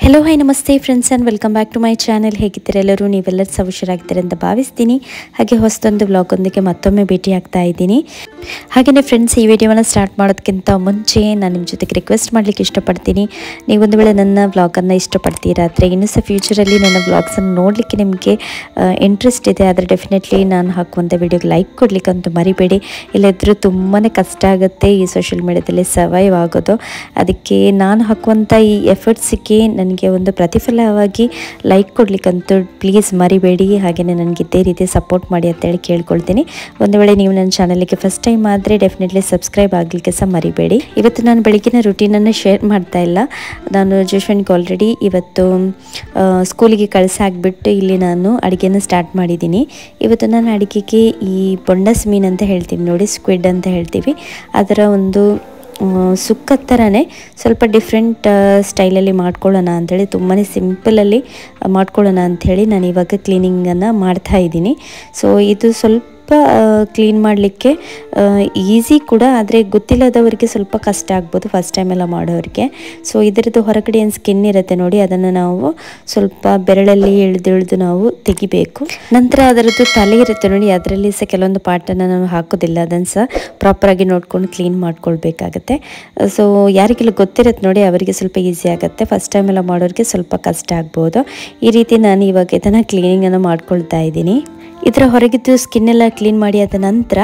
Hello hi ನಮಸ್ತೆ friends and welcome back to my channel. ಹೇಗಿದ್ದೀರ ಎಲ್ಲರೂ? ನೀವೆಲ್ಲರೂ ಹುಷಾರಾಗ್ತೀರ ಅಂತ ಭಾವಿಸ್ತೀನಿ. ಹಾಗೆ ಹೊಸದೊಂದು ವ್ಲಾಗೊಂದಿಗೆ ಮತ್ತೊಮ್ಮೆ ಭೇಟಿ ಆಗ್ತಾ ಇದ್ದೀನಿ. ಹಾಗೆಯೇ ಫ್ರೆಂಡ್ಸ್, ಈ ವಿಡಿಯೋವನ್ನು ಸ್ಟಾರ್ಟ್ ಮಾಡೋದಕ್ಕಿಂತ ಮುಂಚೆ ನಾನು ನಿಮ್ಮ ಜೊತೆಗೆ ರಿಕ್ವೆಸ್ಟ್ ಮಾಡಲಿಕ್ಕೆ ಇಷ್ಟಪಡ್ತೀನಿ. ನೀವೊಂದು ವೇಳೆ ನನ್ನ ವ್ಲಾಗನ್ನು ಇಷ್ಟಪಡ್ತೀರಾ ಆದರೆ ಇನ್ನೂ ಸಹ ಫ್ಯೂಚರಲ್ಲಿ ನನ್ನ ವ್ಲಾಗ್ಸನ್ನು ನೋಡಲಿಕ್ಕೆ ನಿಮಗೆ ಇಂಟ್ರೆಸ್ಟ್ ಇದೆ ಆದರೆ ಡೆಫಿನೆಟ್ಲಿ ನಾನು ಹಾಕುವಂಥ ವಿಡಿಯೋಗೆ ಲೈಕ್ ಕೊಡಲಿಕ್ಕಂತೂ ಮರಿಬೇಡಿ. ಇಲ್ಲದಿದ್ದರೂ ತುಂಬಾ ಕಷ್ಟ ಆಗುತ್ತೆ ಈ ಸೋಷಿಯಲ್ ಮೀಡಿಯಾದಲ್ಲಿ ಸರ್ವೈವ್ ಆಗೋದು. ಅದಕ್ಕೆ ನಾನು ಹಾಕುವಂಥ ಈ ಎಫರ್ಟ್ಸಿಗೆ ನನಗೆ ಒಂದು ಪ್ರತಿಫಲವಾಗಿ ಲೈಕ್ ಕೊಡಲಿಕ್ಕಂತೂ ಪ್ಲೀಸ್ ಮರಿಬೇಡಿ. ಹಾಗೆಯೇ ನನಗೆ ಇದೇ ರೀತಿ ಸಪೋರ್ಟ್ ಮಾಡಿ ಅಂತೇಳಿ ಕೇಳ್ಕೊಳ್ತೀನಿ. ಒಂದು ವೇಳೆ ನೀವು ನನ್ನ ಚಾನಲ್ಗೆ ಫಸ್ಟ್ ಟೈಮ್ ಆದರೆ ಡೆಫಿನೆಟ್ಲಿ ಸಬ್ಸ್ಕ್ರೈಬ್ ಆಗಲಿಕ್ಕೆ ಸಹ ಮರಿಬೇಡಿ. ಇವತ್ತು ನಾನು ಬೆಳಗಿನ ರುಟೀನನ್ನು ಶೇರ್ ಮಾಡ್ತಾ ಇಲ್ಲ. ನಾನು ಜೋಶ್ವನ್ಗೆ ಆಲ್ರೆಡಿ ಇವತ್ತು ಸ್ಕೂಲಿಗೆ ಕಳಿಸಾಕ್ಬಿಟ್ಟು ಇಲ್ಲಿ ನಾನು ಅಡುಗೆಯನ್ನು ಸ್ಟಾರ್ಟ್ ಮಾಡಿದ್ದೀನಿ. ಇವತ್ತು ನಾನು ಅಡುಗೆಗೆ ಈ ಬೊಂಡಸ್ ಮೀನು ಅಂತ ಹೇಳ್ತೀವಿ ನೋಡಿ, ಸ್ಕ್ವಿಡ್ ಅಂತ ಹೇಳ್ತೀವಿ, ಅದರ ಒಂದು ಸುಕ್ಕ ಥರನೇ ಸ್ವಲ್ಪ ಡಿಫ್ರೆಂಟ್ ಸ್ಟೈಲಲ್ಲಿ ಮಾಡ್ಕೊಳ್ಳೋಣ ಅಂಥೇಳಿ, ತುಂಬಾ ಸಿಂಪಲಲ್ಲಿ ಮಾಡ್ಕೊಳ್ಳೋಣ ಅಂಥೇಳಿ ನಾನು ಇವಾಗ ಕ್ಲೀನಿಂಗನ್ನು ಮಾಡ್ತಾಯಿದ್ದೀನಿ. ಸೊ ಇದು ಸ್ವಲ್ಪ ಕ್ಲೀನ್ ಮಾಡಲಿಕ್ಕೆ ಈಸಿ ಕೂಡ, ಆದರೆ ಗೊತ್ತಿಲ್ಲದವರಿಗೆ ಸ್ವಲ್ಪ ಕಷ್ಟ ಆಗ್ಬೋದು ಫಸ್ಟ್ ಟೈಮ್ ಎಲ್ಲ ಮಾಡೋರಿಗೆ. ಸೊ ಇದರದ್ದು ಹೊರಗಡೆ ಏನು ಸ್ಕಿನ್ ಇರುತ್ತೆ ನೋಡಿ, ಅದನ್ನು ನಾವು ಸ್ವಲ್ಪ ಬೆರಳಲ್ಲಿ ಎಳೆದು ನಾವು ತೆಗಿಬೇಕು. ನಂತರ ಅದರದ್ದು ತಲೆ ಇರುತ್ತೆ ನೋಡಿ, ಅದರಲ್ಲಿ ಸಹ ಕೆಲವೊಂದು ಪಾರ್ಟನ್ನು ನಾವು ಹಾಕೋದಿಲ್ಲ, ಅದನ್ನು ಸಹ ಪ್ರಾಪರಾಗಿ ನೋಡ್ಕೊಂಡು ಕ್ಲೀನ್ ಮಾಡ್ಕೊಳ್ಬೇಕಾಗತ್ತೆ. ಸೊ ಯಾರಿಗೆಲ್ಲ ಗೊತ್ತಿರುತ್ತೆ ನೋಡಿ ಅವರಿಗೆ ಸ್ವಲ್ಪ ಈಸಿ ಆಗುತ್ತೆ, ಫಸ್ಟ್ ಟೈಮ್ ಎಲ್ಲ ಮಾಡೋರಿಗೆ ಸ್ವಲ್ಪ ಕಷ್ಟ ಆಗ್ಬೋದು. ಈ ರೀತಿ ನಾನು ಇವಾಗ ಇದನ್ನು ಕ್ಲೀನಿಂಗನ್ನು ಮಾಡ್ಕೊಳ್ತಾ ಇದ್ದೀನಿ. ಇದರ ಹೊರಗಿದ್ದು ಸ್ಕಿನ್ನೆಲ್ಲ ಕ್ಲೀನ್ ಮಾಡಿ ಆದ ನಂತರ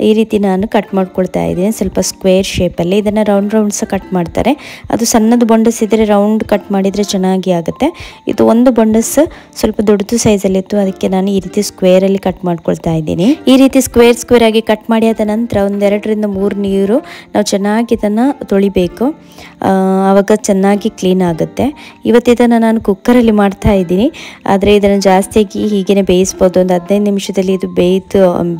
ಈ ರೀತಿ ನಾನು ಕಟ್ ಮಾಡ್ಕೊಳ್ತಾ ಇದ್ದೀನಿ, ಸ್ವಲ್ಪ ಸ್ಕ್ವೇರ್ ಶೇಪಲ್ಲಿ. ಇದನ್ನು ರೌಂಡ್ಸ್ ಕಟ್ ಮಾಡ್ತಾರೆ. ಅದು ಸಣ್ಣದು ಬೊಂಡಸ್ ಇದ್ದರೆ ರೌಂಡ್ ಕಟ್ ಮಾಡಿದರೆ ಚೆನ್ನಾಗಿ ಆಗುತ್ತೆ. ಇದು ಒಂದು ಬೊಂಡಸ್ ಸ್ವಲ್ಪ ದೊಡ್ಡದು ಸೈಜಲ್ಲಿತ್ತು, ಅದಕ್ಕೆ ನಾನು ಈ ರೀತಿ ಸ್ಕ್ವೇರಲ್ಲಿ ಕಟ್ ಮಾಡ್ಕೊಳ್ತಾ ಇದ್ದೀನಿ. ಈ ರೀತಿ ಸ್ಕ್ವೇರ್ ಆಗಿ ಕಟ್ ಮಾಡಿ ಆದ ನಂತರ 2 ರಿಂದ 3 ನೀರು ನಾವು ಚೆನ್ನಾಗಿ ಇದನ್ನು ತೊಳಿಬೇಕು, ಆವಾಗ ಚೆನ್ನಾಗಿ ಕ್ಲೀನ್ ಆಗುತ್ತೆ. ಇವತ್ತಿದನ್ನು ನಾನು ಕುಕ್ಕರಲ್ಲಿ ಮಾಡ್ತಾ ಇದ್ದೀನಿ, ಆದರೆ ಇದನ್ನು ಜಾಸ್ತಿಯಾಗಿ ಹೀಗೇ ಬೇಯಿಸ್ಬೋದು. ಒಂದು 15 ನಿಮಿಷದಲ್ಲಿ ಇದು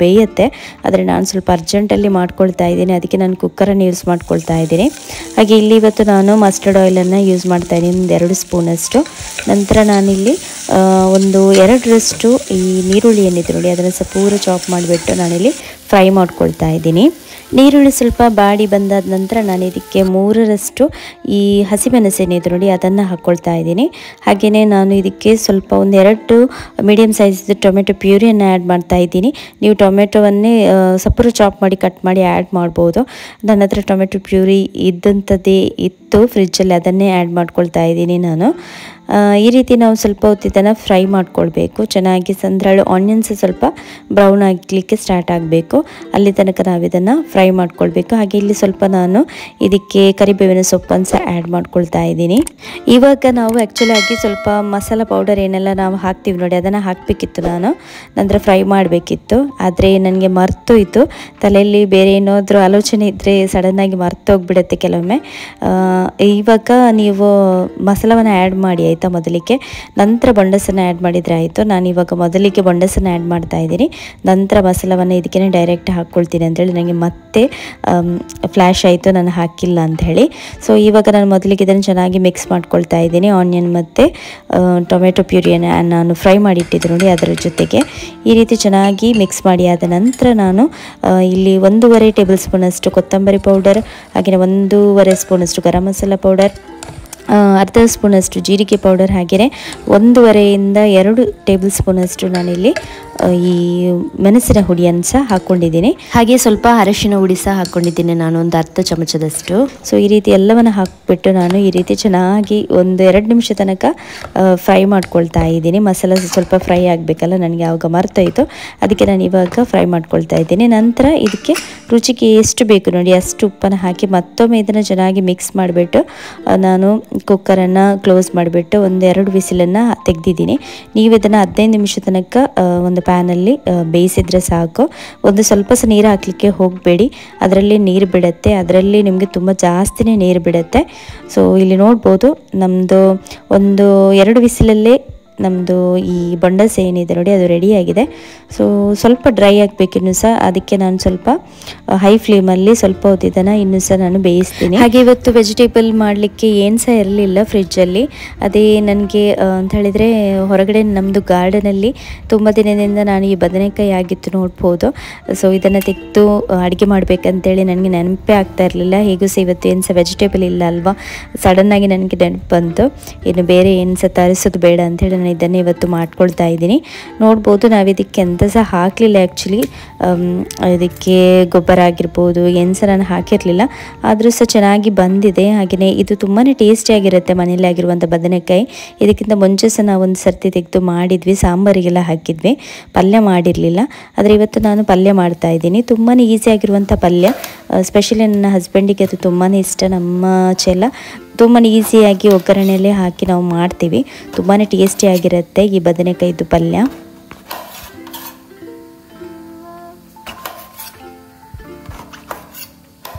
ಬೇಯುತ್ತೆ. ಆದರೆ ನಾನು ಸ್ವಲ್ಪ ಅರ್ಜೆಂಟಲ್ಲಿ ಮಾಡ್ಕೊಳ್ತಾ ಇದ್ದೀನಿ, ಅದಕ್ಕೆ ನಾನು ಕುಕ್ಕರನ್ನು ಯೂಸ್ ಮಾಡ್ಕೊಳ್ತಾ ಇದ್ದೀನಿ. ಹಾಗೆ ಇಲ್ಲಿ ಇವತ್ತು ನಾನು ಮಸ್ಟರ್ಡ್ ಆಯಿಲನ್ನು ಯೂಸ್ ಮಾಡ್ತಾ ಇದ್ದೀನಿ, 2 ಸ್ಪೂನಷ್ಟು. ನಂತರ ನಾನಿಲ್ಲಿ 2 ಈ ನೀರುಳ್ಳಿ ಏನಿದೆ ನೋಡಿ, ಅದನ್ನು ಸ್ವಲ್ಪ ಪೂರ ಚಾಪ್ ಮಾಡಿಬಿಟ್ಟು ನಾನಿಲ್ಲಿ ಫ್ರೈ ಮಾಡ್ಕೊಳ್ತಾ ಇದ್ದೀನಿ. ನೀರುಳ್ಳಿ ಸ್ವಲ್ಪ ಬಾಡಿ ಬಂದಾದ ನಂತರ ನಾನು ಇದಕ್ಕೆ 3 ಈ ಹಸಿಮೆಣಸೇನಿದೆ ನೋಡಿ, ಅದನ್ನು ಹಾಕ್ಕೊಳ್ತಾ ಇದ್ದೀನಿ. ಹಾಗೆಯೇ ನಾನು ಇದಕ್ಕೆ ಸ್ವಲ್ಪ 2 ಮೀಡಿಯಮ್ ಸೈಜ್ದು ಟೊಮೆಟೊ ಪ್ಯೂರಿಯನ್ನು ಆ್ಯಡ್ ಮಾಡ್ತಾ ಇದ್ದೀನಿ. ನೀವು ಟೊಮೆಟೊವನ್ನೇ ಸಪೂರ ಚಾಪ್ ಮಾಡಿ ಕಟ್ ಮಾಡಿ ಆ್ಯಡ್ ಮಾಡ್ಬೋದು. ನನ್ನ ಹತ್ರ ಟೊಮೆಟೊ ಪ್ಯೂರಿ ಇದ್ದಂಥದ್ದೇ ಇತ್ತು ಫ್ರಿಜ್ಜಲ್ಲಿ, ಅದನ್ನೇ ಆ್ಯಡ್ ಮಾಡ್ಕೊಳ್ತಾ ಇದ್ದೀನಿ ನಾನು. ಈ ರೀತಿ ನಾವು ಸ್ವಲ್ಪ ಹೊತ್ತು ಇದನ್ನು ಫ್ರೈ ಮಾಡ್ಕೊಳ್ಬೇಕು ಚೆನ್ನಾಗಿ. ಸಂದ್ರಳು ಆನಿಯನ್ಸ್ ಸ್ವಲ್ಪ ಬ್ರೌನ್ ಆಗಲಿಕ್ಕೆ ಸ್ಟಾರ್ಟ್ ಆಗಬೇಕು, ಅಲ್ಲಿ ತನಕ ನಾವು ಇದನ್ನು ಫ್ರೈ ಮಾಡ್ಕೊಳ್ಬೇಕು. ಹಾಗೆ ಇಲ್ಲಿ ಸ್ವಲ್ಪ ನಾನು ಇದಕ್ಕೆ ಕರಿಬೇವಿನ ಸೊಪ್ಪನ್ನು ಸಹ ಆ್ಯಡ್ ಮಾಡ್ಕೊಳ್ತಾ ಇದ್ದೀನಿ. ಇವಾಗ ನಾವು ಆ್ಯಕ್ಚುಲಾಗಿ ಸ್ವಲ್ಪ ಮಸಾಲ ಪೌಡರ್ ಏನೆಲ್ಲ ನಾವು ಹಾಕ್ತೀವಿ ನೋಡಿ, ಅದನ್ನು ಹಾಕಬೇಕಿತ್ತು ನಾನು, ನಂತರ ಫ್ರೈ ಮಾಡಬೇಕಿತ್ತು. ಆದರೆ ನನಗೆ ಮರ್ತೋಯ್ತು, ತಲೆಯಲ್ಲಿ ಬೇರೆ ಏನಾದರೂ ಆಲೋಚನೆ ಇದ್ದರೆ ಸಡನ್ನಾಗಿ ಮರ್ತೋಗ್ಬಿಡುತ್ತೆ ಕೆಲವೊಮ್ಮೆ. ಇವಾಗ ನೀವು ಮಸಾಲವನ್ನು ಆ್ಯಡ್ ಮಾಡಿ ಆಯಿತಾ ಮೊದಲಿಗೆ, ನಂತರ ಬೊಂಡಸನ್ನು ಆ್ಯಡ್ ಮಾಡಿದರೆ ಆಯಿತು. ನಾನು ಇವಾಗ ಮೊದಲಿಗೆ ಬೊಂಡಸನ್ನು ಆ್ಯಡ್ ಮಾಡ್ತಾ ಇದ್ದೀನಿ, ನಂತರ ಮಸಾಲವನ್ನು ಇದಕ್ಕೆ ಡೈರೆಕ್ಟ್ ಹಾಕ್ಕೊಳ್ತೀನಿ ಅಂಥೇಳಿ ನನಗೆ ಮತ್ತೆ ಫ್ಲ್ಯಾಶ್ ಆಯಿತು ನಾನು ಹಾಕಿಲ್ಲ ಅಂಥೇಳಿ. ಸೊ ಇವಾಗ ನಾನು ಮೊದಲಿಗೆ ಇದನ್ನು ಚೆನ್ನಾಗಿ ಮಿಕ್ಸ್ ಮಾಡ್ಕೊಳ್ತಾ ಇದ್ದೀನಿ. ಆನಿಯನ್ ಮತ್ತು ಟೊಮೆಟೊ ಪ್ಯೂರಿಯನ್ನು ನಾನು ಫ್ರೈ ಮಾಡಿಟ್ಟಿದ್ದೆ ನೋಡಿ, ಅದರ ಜೊತೆಗೆ ಈ ರೀತಿ ಚೆನ್ನಾಗಿ ಮಿಕ್ಸ್ ಮಾಡಿ ಆದ ನಂತರ ನಾನು ಇಲ್ಲಿ 1.5 ಟೇಬಲ್ ಸ್ಪೂನಷ್ಟು ಕೊತ್ತಂಬರಿ ಪೌಡರ್, ಹಾಗೆಯೇ 1.5 ಸ್ಪೂನಷ್ಟು ಗರಂ ಮಸಾಲ ಪೌಡರ್, ಅರ್ಧ ಸ್ಪೂನಷ್ಟು ಜೀರಿಗೆ ಪೌಡರ್, ಹಾಗೆಯೇ 1.5 ರಿಂದ 2 ಟೇಬಲ್ ಸ್ಪೂನಷ್ಟು ನಾನಿಲ್ಲಿ ಈ ಮೆಣಸಿನ ಹುಡಿಯನ್ನು ಸಹ ಹಾಕ್ಕೊಂಡಿದ್ದೀನಿ. ಹಾಗೆ ಸ್ವಲ್ಪ ಅರಶಿನ ಹುಡಿ ಸಹ ಹಾಕ್ಕೊಂಡಿದ್ದೀನಿ ನಾನು, ಒಂದು ಅರ್ಧ ಚಮಚದಷ್ಟು. ಸೊ ಈ ರೀತಿ ಎಲ್ಲವನ್ನು ಹಾಕಿಬಿಟ್ಟು ನಾನು ಈ ರೀತಿ ಚೆನ್ನಾಗಿ 1-2 ನಿಮಿಷ ತನಕ ಫ್ರೈ ಮಾಡ್ಕೊಳ್ತಾ ಇದ್ದೀನಿ. ಮಸಾಲ ಸ್ವಲ್ಪ ಫ್ರೈ ಆಗಬೇಕಲ್ಲ, ನನಗೆ ಆವಾಗ ಮರ್ತೋಯ್ತು, ಅದಕ್ಕೆ ನಾನು ಇವಾಗ ಫ್ರೈ ಮಾಡ್ಕೊಳ್ತಾ ಇದ್ದೀನಿ. ನಂತರ ಇದಕ್ಕೆ ರುಚಿಗೆ ಎಷ್ಟು ಬೇಕು ನೋಡಿ ಅಷ್ಟು ಉಪ್ಪನ್ನು ಹಾಕಿ ಮತ್ತೊಮ್ಮೆ ಇದನ್ನು ಚೆನ್ನಾಗಿ ಮಿಕ್ಸ್ ಮಾಡಿಬಿಟ್ಟು ನಾನು ಕುಕ್ಕರನ್ನು ಕ್ಲೋಸ್ ಮಾಡಿಬಿಟ್ಟು 1-2 ವಿಸಿಲನ್ನು ತೆಗೆದಿದ್ದೀನಿ. ನೀವು ಇದನ್ನು 15 ನಿಮಿಷ ತನಕ ಒಂದು ಪ್ಯಾನಲ್ಲಿ ಬೇಯಿಸಿದರೆ ಸಾಕು. ಸ್ವಲ್ಪ ಸಹ ನೀರು ಹಾಕಲಿಕ್ಕೆ ಹೋಗಬೇಡಿ, ಅದರಲ್ಲಿ ನೀರು ಬಿಡುತ್ತೆ, ಅದರಲ್ಲಿ ನಿಮಗೆ ತುಂಬ ಜಾಸ್ತಿನೇ ನೀರು ಬಿಡುತ್ತೆ. ಸೊ ಇಲ್ಲಿ ನೋಡ್ಬೋದು ನಮ್ಮದು 1-2 ವಿಸಿಲಲ್ಲೇ ನಮ್ಮದು ಈ ಬೊಂಡಸ್ ಏನಿದೆ ನೋಡಿ ಅದು ರೆಡಿಯಾಗಿದೆ. ಸೊ ಸ್ವಲ್ಪ ಡ್ರೈ ಆಗಬೇಕಿನ್ನು ಸಹ, ಅದಕ್ಕೆ ನಾನು ಸ್ವಲ್ಪ ಹೈ ಫ್ಲೇಮಲ್ಲಿ ಸ್ವಲ್ಪ ಹೊತ್ತು ಇದನ್ನು ಇನ್ನೂ ಸಹ ನಾನು ಬೇಯಿಸ್ತೀನಿ. ಹಾಗೆ ಇವತ್ತು ವೆಜಿಟೇಬಲ್ ಮಾಡಲಿಕ್ಕೆ ಏನು ಸಹ ಇರಲಿಲ್ಲ ಫ್ರಿಜ್ಜಲ್ಲಿ. ಅದೇ ನನಗೆ ಅಂತ ಹೇಳಿದರೆ ಹೊರಗಡೆ ನಮ್ಮದು ಗಾರ್ಡನಲ್ಲಿ ತುಂಬ ದಿನದಿಂದ ನಾನು ಈ ಬದನೆಕಾಯಿ ಆಗಿತ್ತು ನೋಡ್ಬೋದು. ಸೊ ಇದನ್ನು ತೆಗೆದು ಅಡುಗೆ ಮಾಡಬೇಕಂತೇಳಿ ನನಗೆ ನೆನಪೇ ಆಗ್ತಾ ಇರಲಿಲ್ಲ. ಹೇಗೂ ಸಹ ಇವತ್ತು ಏನು ಸಹ ವೆಜಿಟೇಬಲ್ ಇಲ್ಲ ಅಲ್ವಾ, ಸಡನ್ನಾಗಿ ನನಗೆ ನೆನಪು ಬಂತು. ಇನ್ನು ಬೇರೆ ಏನು ಸಹ ತರಿಸೋದು ಬೇಡ ಅಂಥೇಳಿ ನಾನು ಇದನ್ನೇ ಇವತ್ತು ಮಾಡ್ಕೊಳ್ತಾ ಇದ್ದೀನಿ. ನೋಡ್ಬೋದು ನಾವು ಇದಕ್ಕೆ ಎಂತ ಸಹ ಹಾಕಲಿಲ್ಲ ಆ್ಯಕ್ಚುಲಿ. ಇದಕ್ಕೆ ಗೊಬ್ಬರ ಆಗಿರ್ಬೋದು ಏನು ಸಹ ನಾನು ಹಾಕಿರಲಿಲ್ಲ, ಆದರೂ ಸಹ ಚೆನ್ನಾಗಿ ಬಂದಿದೆ. ಹಾಗೆಯೇ ಇದು ತುಂಬಾ ಟೇಸ್ಟಿಯಾಗಿರುತ್ತೆ ಮನೆಯಲ್ಲೇ ಆಗಿರುವಂಥ ಬದನೆಕಾಯಿ. ಇದಕ್ಕಿಂತ ಮುಂಚೆ ಸಹ ನಾವು ಒಂದು ಸರ್ತಿ ತೆಗೆದು ಮಾಡಿದ್ವಿ, ಸಾಂಬಾರಿಗೆಲ್ಲ ಹಾಕಿದ್ವಿ, ಪಲ್ಯ ಮಾಡಿರಲಿಲ್ಲ. ಆದರೆ ಇವತ್ತು ನಾನು ಪಲ್ಯ ಮಾಡ್ತಾ ಇದ್ದೀನಿ. ತುಂಬಾ ಈಸಿಯಾಗಿರುವಂಥ ಪಲ್ಯ, ಸ್ಪೆಷಲಿ ನನ್ನ ಹಸ್ಬೆಂಡಿಗೆ ಅದು ತುಂಬಾ ಇಷ್ಟ. ನಮ್ಮ ಚೆಲ್ಲ ತುಂಬಾ ಈಸಿಯಾಗಿ ಒಗ್ಗರಣೆಯಲ್ಲೇ ಹಾಕಿ ನಾವು ಮಾಡ್ತೀವಿ. ತುಂಬಾ ಟೇಸ್ಟಿಯಾಗಿರುತ್ತೆ ಈ ಬದನೆಕಾಯಿದು ಪಲ್ಯ.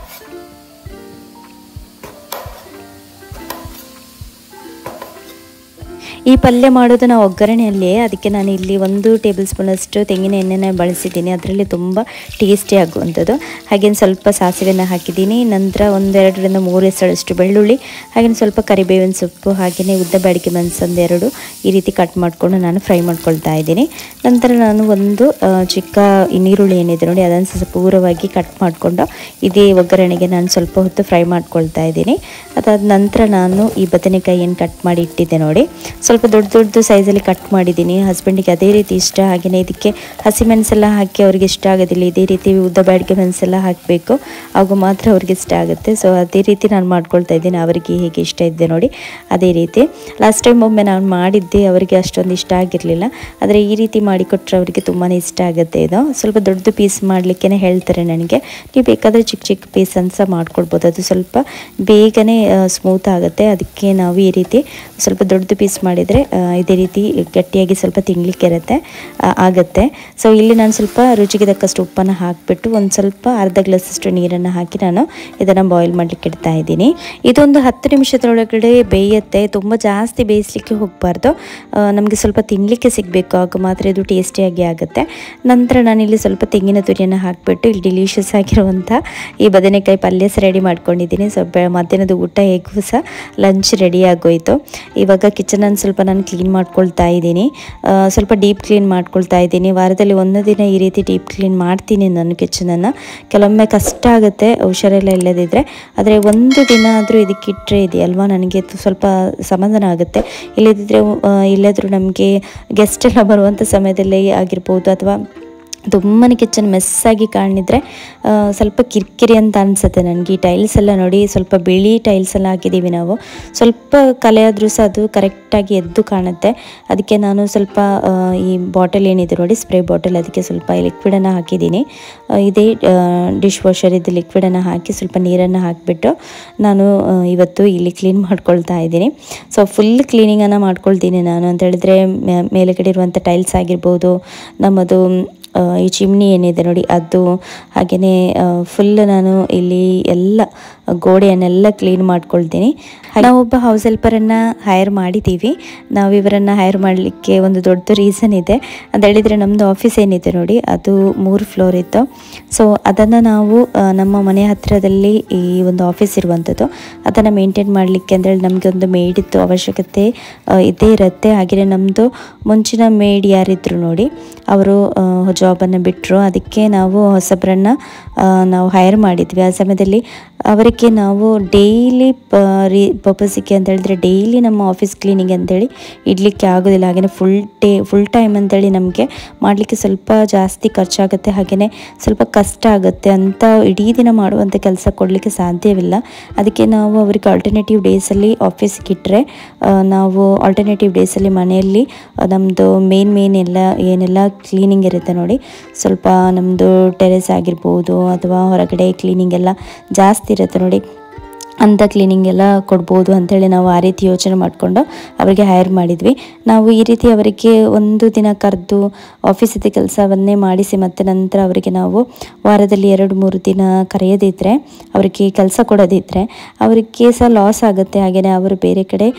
ಈ ಪಲ್ಯ ಮಾಡೋದು ನಾವು ಒಗ್ಗರಣೆಯಲ್ಲೇ, ಅದಕ್ಕೆ ನಾನು ಇಲ್ಲಿ 1 ಟೇಬಲ್ ಸ್ಪೂನಷ್ಟು ತೆಂಗಿನ ಎಣ್ಣೆನ ಬಳಸಿದ್ದೀನಿ. ಅದರಲ್ಲಿ ತುಂಬ ಟೇಸ್ಟಿ ಆಗುವಂಥದ್ದು. ಹಾಗೇನು ಸ್ವಲ್ಪ ಸಾಸಿವೆನ ಹಾಕಿದ್ದೀನಿ. ನಂತರ 1-2-3 ಎಸಳಷ್ಟು ಬೆಳ್ಳುಳ್ಳಿ, ಹಾಗೆಯೇ ಸ್ವಲ್ಪ ಕರಿಬೇವಿನ ಸೊಪ್ಪು, ಹಾಗೆಯೇ ಉದ್ದ ಬ್ಯಾಡಿಗೆ ಮೆಣಸು 1-2 ಈ ರೀತಿ ಕಟ್ ಮಾಡಿಕೊಂಡು ನಾನು ಫ್ರೈ ಮಾಡ್ಕೊಳ್ತಾ ಇದ್ದೀನಿ. ನಂತರ ನಾನು ಒಂದು ಚಿಕ್ಕ ನೀರುಳ್ಳಿ ಏನಿದೆ ನೋಡಿ ಅದನ್ನು ಸ್ವಲ್ಪ ಪೂರವಾಗಿ ಕಟ್ ಮಾಡಿಕೊಂಡು ಇದೇ ಒಗ್ಗರಣೆಗೆ ನಾನು ಸ್ವಲ್ಪ ಹೊತ್ತು ಫ್ರೈ ಮಾಡ್ಕೊಳ್ತಾ ಇದ್ದೀನಿ. ಅದಾದ ನಂತರ ನಾನು ಈ ಬದನೆಕಾಯಿ ಏನು ಕಟ್ ಮಾಡಿ ಇಟ್ಟಿದ್ದೆ ನೋಡಿ, ಸ್ವಲ್ಪ ದೊಡ್ಡ ಸೈಜಲ್ಲಿ ಕಟ್ ಮಾಡಿದ್ದೀನಿ. ಹಸ್ಬೆಂಡಿಗೆ ಅದೇ ರೀತಿ ಇಷ್ಟ. ಹಾಗೆಯೇ ಇದಕ್ಕೆ ಹಸಿಮೆಣಸೆಲ್ಲ ಹಾಕಿ ಅವ್ರಿಗೆ ಇಷ್ಟ ಆಗೋದಿಲ್ಲ. ಇದೇ ರೀತಿ ಉದ್ದ ಬ್ಯಾಡಿಗೆ ಮೆಣಸೆಲ್ಲ ಹಾಕಬೇಕು, ಆಗ ಮಾತ್ರ ಅವ್ರಿಗೆ ಇಷ್ಟ ಆಗುತ್ತೆ. ಸೊ ಅದೇ ರೀತಿ ನಾನು ಮಾಡ್ಕೊಳ್ತಾ ಇದ್ದೀನಿ. ಅವರಿಗೆ ಹೇಗೆ ಇಷ್ಟ ಇದೆ ನೋಡಿ ಅದೇ ರೀತಿ. ಲಾಸ್ಟ್ ಟೈಮ್ ಒಮ್ಮೆ ನಾನು ಮಾಡಿದ್ದೆ, ಅವರಿಗೆ ಅಷ್ಟೊಂದು ಇಷ್ಟ ಆಗಿರಲಿಲ್ಲ. ಆದರೆ ಈ ರೀತಿ ಮಾಡಿಕೊಟ್ರೆ ಅವರಿಗೆ ತುಂಬಾ ಇಷ್ಟ ಆಗುತ್ತೆ. ಇದು ಸ್ವಲ್ಪ ದೊಡ್ಡ ಪೀಸ್ ಮಾಡಲಿಕ್ಕೆ ಹೇಳ್ತಾರೆ ನನಗೆ. ನೀವು ಬೇಕಾದರೆ ಚಿಕ್ಕ ಪೀಸ್ ಅಂತ ಸಹ ಮಾಡ್ಕೊಳ್ಬೋದು, ಅದು ಸ್ವಲ್ಪ ಬೇಗನೆ ಸ್ಮೂತ್ ಆಗುತ್ತೆ. ಅದಕ್ಕೆ ನಾವು ಈ ರೀತಿ ಸ್ವಲ್ಪ ದೊಡ್ಡ ಪೀಸ್ ಮಾಡಿದರೆ ಇದೇ ರೀತಿ ಗಟ್ಟಿಯಾಗಿ ಸ್ವಲ್ಪ ತಿನ್ನಲಿಕ್ಕೆ ಆಗುತ್ತೆ. ಸೊ ಇಲ್ಲಿ ನಾನು ಸ್ವಲ್ಪ ರುಚಿಗೆ ತಕ್ಕಷ್ಟು ಉಪ್ಪನ್ನು ಹಾಕಿಬಿಟ್ಟು ಒಂದು ಸ್ವಲ್ಪ ಅರ್ಧ ಗ್ಲಾಸಷ್ಟು ನೀರನ್ನು ಹಾಕಿ ನಾನು ಇದನ್ನು ಬಾಯ್ಲ್ ಮಾಡಲಿಕ್ಕೆ ಇಡ್ತಾ ಇದ್ದೀನಿ. ಇದೊಂದು 10 ನಿಮಿಷದೊಳಗಡೆ ಬೇಯುತ್ತೆ. ತುಂಬ ಜಾಸ್ತಿ ಬೇಯಿಸಲಿಕ್ಕೆ ಹೋಗಬಾರ್ದು, ನಮಗೆ ಸ್ವಲ್ಪ ತಿನ್ನಲಿಕ್ಕೆ ಸಿಗಬೇಕು, ಆಗ ಮಾತ್ರ ಇದು ಟೇಸ್ಟಿಯಾಗಿ ಆಗುತ್ತೆ. ನಂತರ ನಾನಿಲ್ಲಿ ಸ್ವಲ್ಪ ತೆಂಗಿನ ತುರಿಯನ್ನು ಹಾಕಿಬಿಟ್ಟು ಇಲ್ಲಿ ಡಿಲಿಷಿಯಸ್ ಆಗಿರುವಂಥ ಈ ಬದನೆಕಾಯಿ ಪಲ್ಯ ಸಹ ರೆಡಿ ಮಾಡ್ಕೊಂಡಿದ್ದೀನಿ. ಸೊ ಮಧ್ಯಾಹ್ನದ ಊಟ ಹೇಗೂ ಸಹ ಲಂಚ್ ರೆಡಿ ಆಗೋಯಿತು. ಇವಾಗ ಕಿಚನನ್ನು ಸ್ವಲ್ಪ ನಾನು ಕ್ಲೀನ್ ಮಾಡ್ಕೊಳ್ತಾ ಇದ್ದೀನಿ. ಸ್ವಲ್ಪ ಡೀಪ್ ಕ್ಲೀನ್ ಮಾಡ್ಕೊಳ್ತಾ ಇದ್ದೀನಿ. ವಾರದಲ್ಲಿ 1 ದಿನ ಈ ರೀತಿ ಡೀಪ್ ಕ್ಲೀನ್ ಮಾಡ್ತೀನಿ ನಾನು ಕಿಚನನ್ನು. ಕೆಲವೊಮ್ಮೆ ಕಷ್ಟ ಆಗುತ್ತೆ ಹುಷಾರೆಲ್ಲ ಇಲ್ಲದಿದ್ದರೆ, ಆದರೆ 1 ದಿನ ಆದರೂ ಇದಕ್ಕಿಟ್ಟರೆ ಇದೆಯಲ್ವಾ ನನಗೆ ಸ್ವಲ್ಪ ಸಮಾಧಾನ ಆಗುತ್ತೆ. ಇಲ್ಲದಿದ್ದರೂ ನಮಗೆ ಗೆಸ್ಟ್ ಎಲ್ಲ ಬರುವಂಥ ಸಮಯದಲ್ಲಿ ಆಗಿರ್ಬೋದು, ಅಥವಾ ತುಂಬಾ ಕಿಚನ್ ಮೆಸ್ಸಾಗಿ ಕಾಣಿದ್ರೆ ಸ್ವಲ್ಪ ಕಿರಿಕಿರಿ ಅಂತ ಅನಿಸುತ್ತೆ ನನಗೆ. ಈ ಟೈಲ್ಸ್ ಎಲ್ಲ ನೋಡಿ, ಸ್ವಲ್ಪ ಬಿಳಿ ಟೈಲ್ಸ್ ಎಲ್ಲ ಹಾಕಿದ್ದೀವಿ ನಾವು. ಸ್ವಲ್ಪ ಕಲೆ ಆದರೂ ಸಹ ಅದು ಕರೆಕ್ಟಾಗಿ ಎದ್ದು ಕಾಣುತ್ತೆ. ಅದಕ್ಕೆ ನಾನು ಸ್ವಲ್ಪ ಈ ಬಾಟಲ್ ಏನಿದೆ ನೋಡಿ, ಸ್ಪ್ರೇ ಬಾಟಲ್, ಅದಕ್ಕೆ ಸ್ವಲ್ಪ ಲಿಕ್ವಿಡನ್ನು ಹಾಕಿದ್ದೀನಿ. ಇದೇ ಡಿಶ್ ವಾಷರ್ ಇದು ಲಿಕ್ವಿಡನ್ನು ಹಾಕಿ ಸ್ವಲ್ಪ ನೀರನ್ನು ಹಾಕಿಬಿಟ್ಟು ನಾನು ಇವತ್ತು ಇಲ್ಲಿ ಕ್ಲೀನ್ ಮಾಡ್ಕೊಳ್ತಾ ಇದ್ದೀನಿ. ಸೊ ಫುಲ್ ಕ್ಲೀನಿಂಗನ್ನು ಮಾಡ್ಕೊಳ್ತೀನಿ ನಾನು. ಅಂತ ಹೇಳಿದರೆ ಮೇಲುಗಡೆ ಇರುವಂಥ ಟೈಲ್ಸ್ ಆಗಿರ್ಬೋದು, ನಮ್ಮದು ಈ ಚಿಮ್ನಿ ಏನಿದೆ ನೋಡಿ ಅದು, ಹಾಗೆಯೇ ಫುಲ್ ನಾನು ಇಲ್ಲಿ ಎಲ್ಲ ಗೋಡೆಯನ್ನೆಲ್ಲ ಕ್ಲೀನ್ ಮಾಡ್ಕೊಳ್ತೀನಿ. ನಾವೊಬ್ಬ ಹೌಸ್ ಹೆಲ್ಪರನ್ನು ಹೈರ್ ಮಾಡಿದ್ದೀವಿ. ನಾವು ಇವರನ್ನು ಹೈರ್ ಮಾಡಲಿಕ್ಕೆ ಒಂದು ದೊಡ್ಡ ರೀಸನ್ ಇದೆ. ಅಂತ ಹೇಳಿದರೆ ನಮ್ಮದು ಆಫೀಸ್ ಏನಿದೆ ನೋಡಿ ಅದು 3 ಫ್ಲೋರ್ ಇತ್ತು. ಸೊ ಅದನ್ನು ನಾವು ನಮ್ಮ ಮನೆ ಹತ್ತಿರದಲ್ಲಿ ಈ ಒಂದು ಆಫೀಸ್ ಇರುವಂಥದ್ದು, ಅದನ್ನು ಮೇಂಟೈನ್ ಮಾಡಲಿಕ್ಕೆ ಅಂತೇಳಿ ನಮಗೆ ಒಂದು ಮೇಡಿದ್ದು ಅವಶ್ಯಕತೆ ಇದ್ದೇ ಇರುತ್ತೆ. ಹಾಗೆಯೇ ನಮ್ಮದು ಮುಂಚಿನ ಮೇಡ್ ಯಾರಿದ್ರು ನೋಡಿ, ಅವರು ಜಾಬನ್ನು ಬಿಟ್ಟರು. ಅದಕ್ಕೆ ನಾವು ಹೊಸಬ್ರನ್ನು ನಾವು ಹೈರ್ ಮಾಡಿದ್ವಿ. ಆ ಸಮಯದಲ್ಲಿ ಅವರಿಗೆ ನಾವು ಡೈಲಿ ಪರ್ಪಸಿಗೆ ಅಂತ ಹೇಳಿದ್ರೆ ಡೈಲಿ ನಮ್ಮ ಆಫೀಸ್ ಕ್ಲೀನಿಂಗ್ ಅಂತೇಳಿ ಇಡಲಿಕ್ಕೆ ಆಗೋದಿಲ್ಲ. ಹಾಗೆಯೇ ಫುಲ್ ಟೈಮ್ ಅಂತೇಳಿ ನಮಗೆ ಮಾಡಲಿಕ್ಕೆ ಸ್ವಲ್ಪ ಜಾಸ್ತಿ ಖರ್ಚಾಗುತ್ತೆ, ಹಾಗೆಯೇ ಸ್ವಲ್ಪ ಕಷ್ಟ ಆಗುತ್ತೆ ಅಂತ ಇಡೀ ದಿನ ಮಾಡುವಂಥ ಕೆಲಸ ಕೊಡಲಿಕ್ಕೆ ಸಾಧ್ಯವಿಲ್ಲ. ಅದಕ್ಕೆ ನಾವು ಅವರಿಗೆ ಆಲ್ಟರ್ನೇಟಿವ್ ಡೇಸಲ್ಲಿ ಆಫೀಸ್ಗೆ ಇಟ್ಟರೆ, ನಾವು ಆಲ್ಟರ್ನೇಟಿವ್ ಡೇಸಲ್ಲಿ ಮನೆಯಲ್ಲಿ ನಮ್ಮದು ಮೇನ್ ಎಲ್ಲ ಏನೆಲ್ಲ ಕ್ಲೀನಿಂಗ್ ಇರುತ್ತೆ ನೋಡಿ, ಸ್ವಲ್ಪ ನಮ್ಮದು ಟೆರೆಸ್ ಆಗಿರ್ಬೋದು ಅಥವಾ ಹೊರಗಡೆ ಕ್ಲೀನಿಂಗ್ ಎಲ್ಲ ಜಾಸ್ತಿ ಇರುತ್ತೆ ನೋಡಿ, ಅಂಥ ಕ್ಲೀನಿಂಗ್ ಎಲ್ಲ ಕೊಡ್ಬೋದು ಅಂಥೇಳಿ ನಾವು ಆ ರೀತಿ ಯೋಚನೆ ಮಾಡಿಕೊಂಡು ಅವರಿಗೆ ಹೈರ್ ಮಾಡಿದ್ವಿ. ನಾವು ಈ ರೀತಿ ಅವರಿಗೆ ಒಂದು ದಿನ ಕರೆದು ಆಫೀಸಿದ ಕೆಲಸವನ್ನೇ ಮಾಡಿಸಿ ಮತ್ತು ನಂತರ ಅವರಿಗೆ ನಾವು ವಾರದಲ್ಲಿ 2-3 ದಿನ ಕರೆಯೋದಿದ್ದರೆ, ಅವರಿಗೆ ಕೆಲಸ ಕೊಡೋದಿದ್ದರೆ ಅವರಿಗೆ ಸಹ ಲಾಸ್ ಆಗುತ್ತೆ. ಹಾಗೆಯೇ ಅವರು ಬೇರೆ ಕಡೆ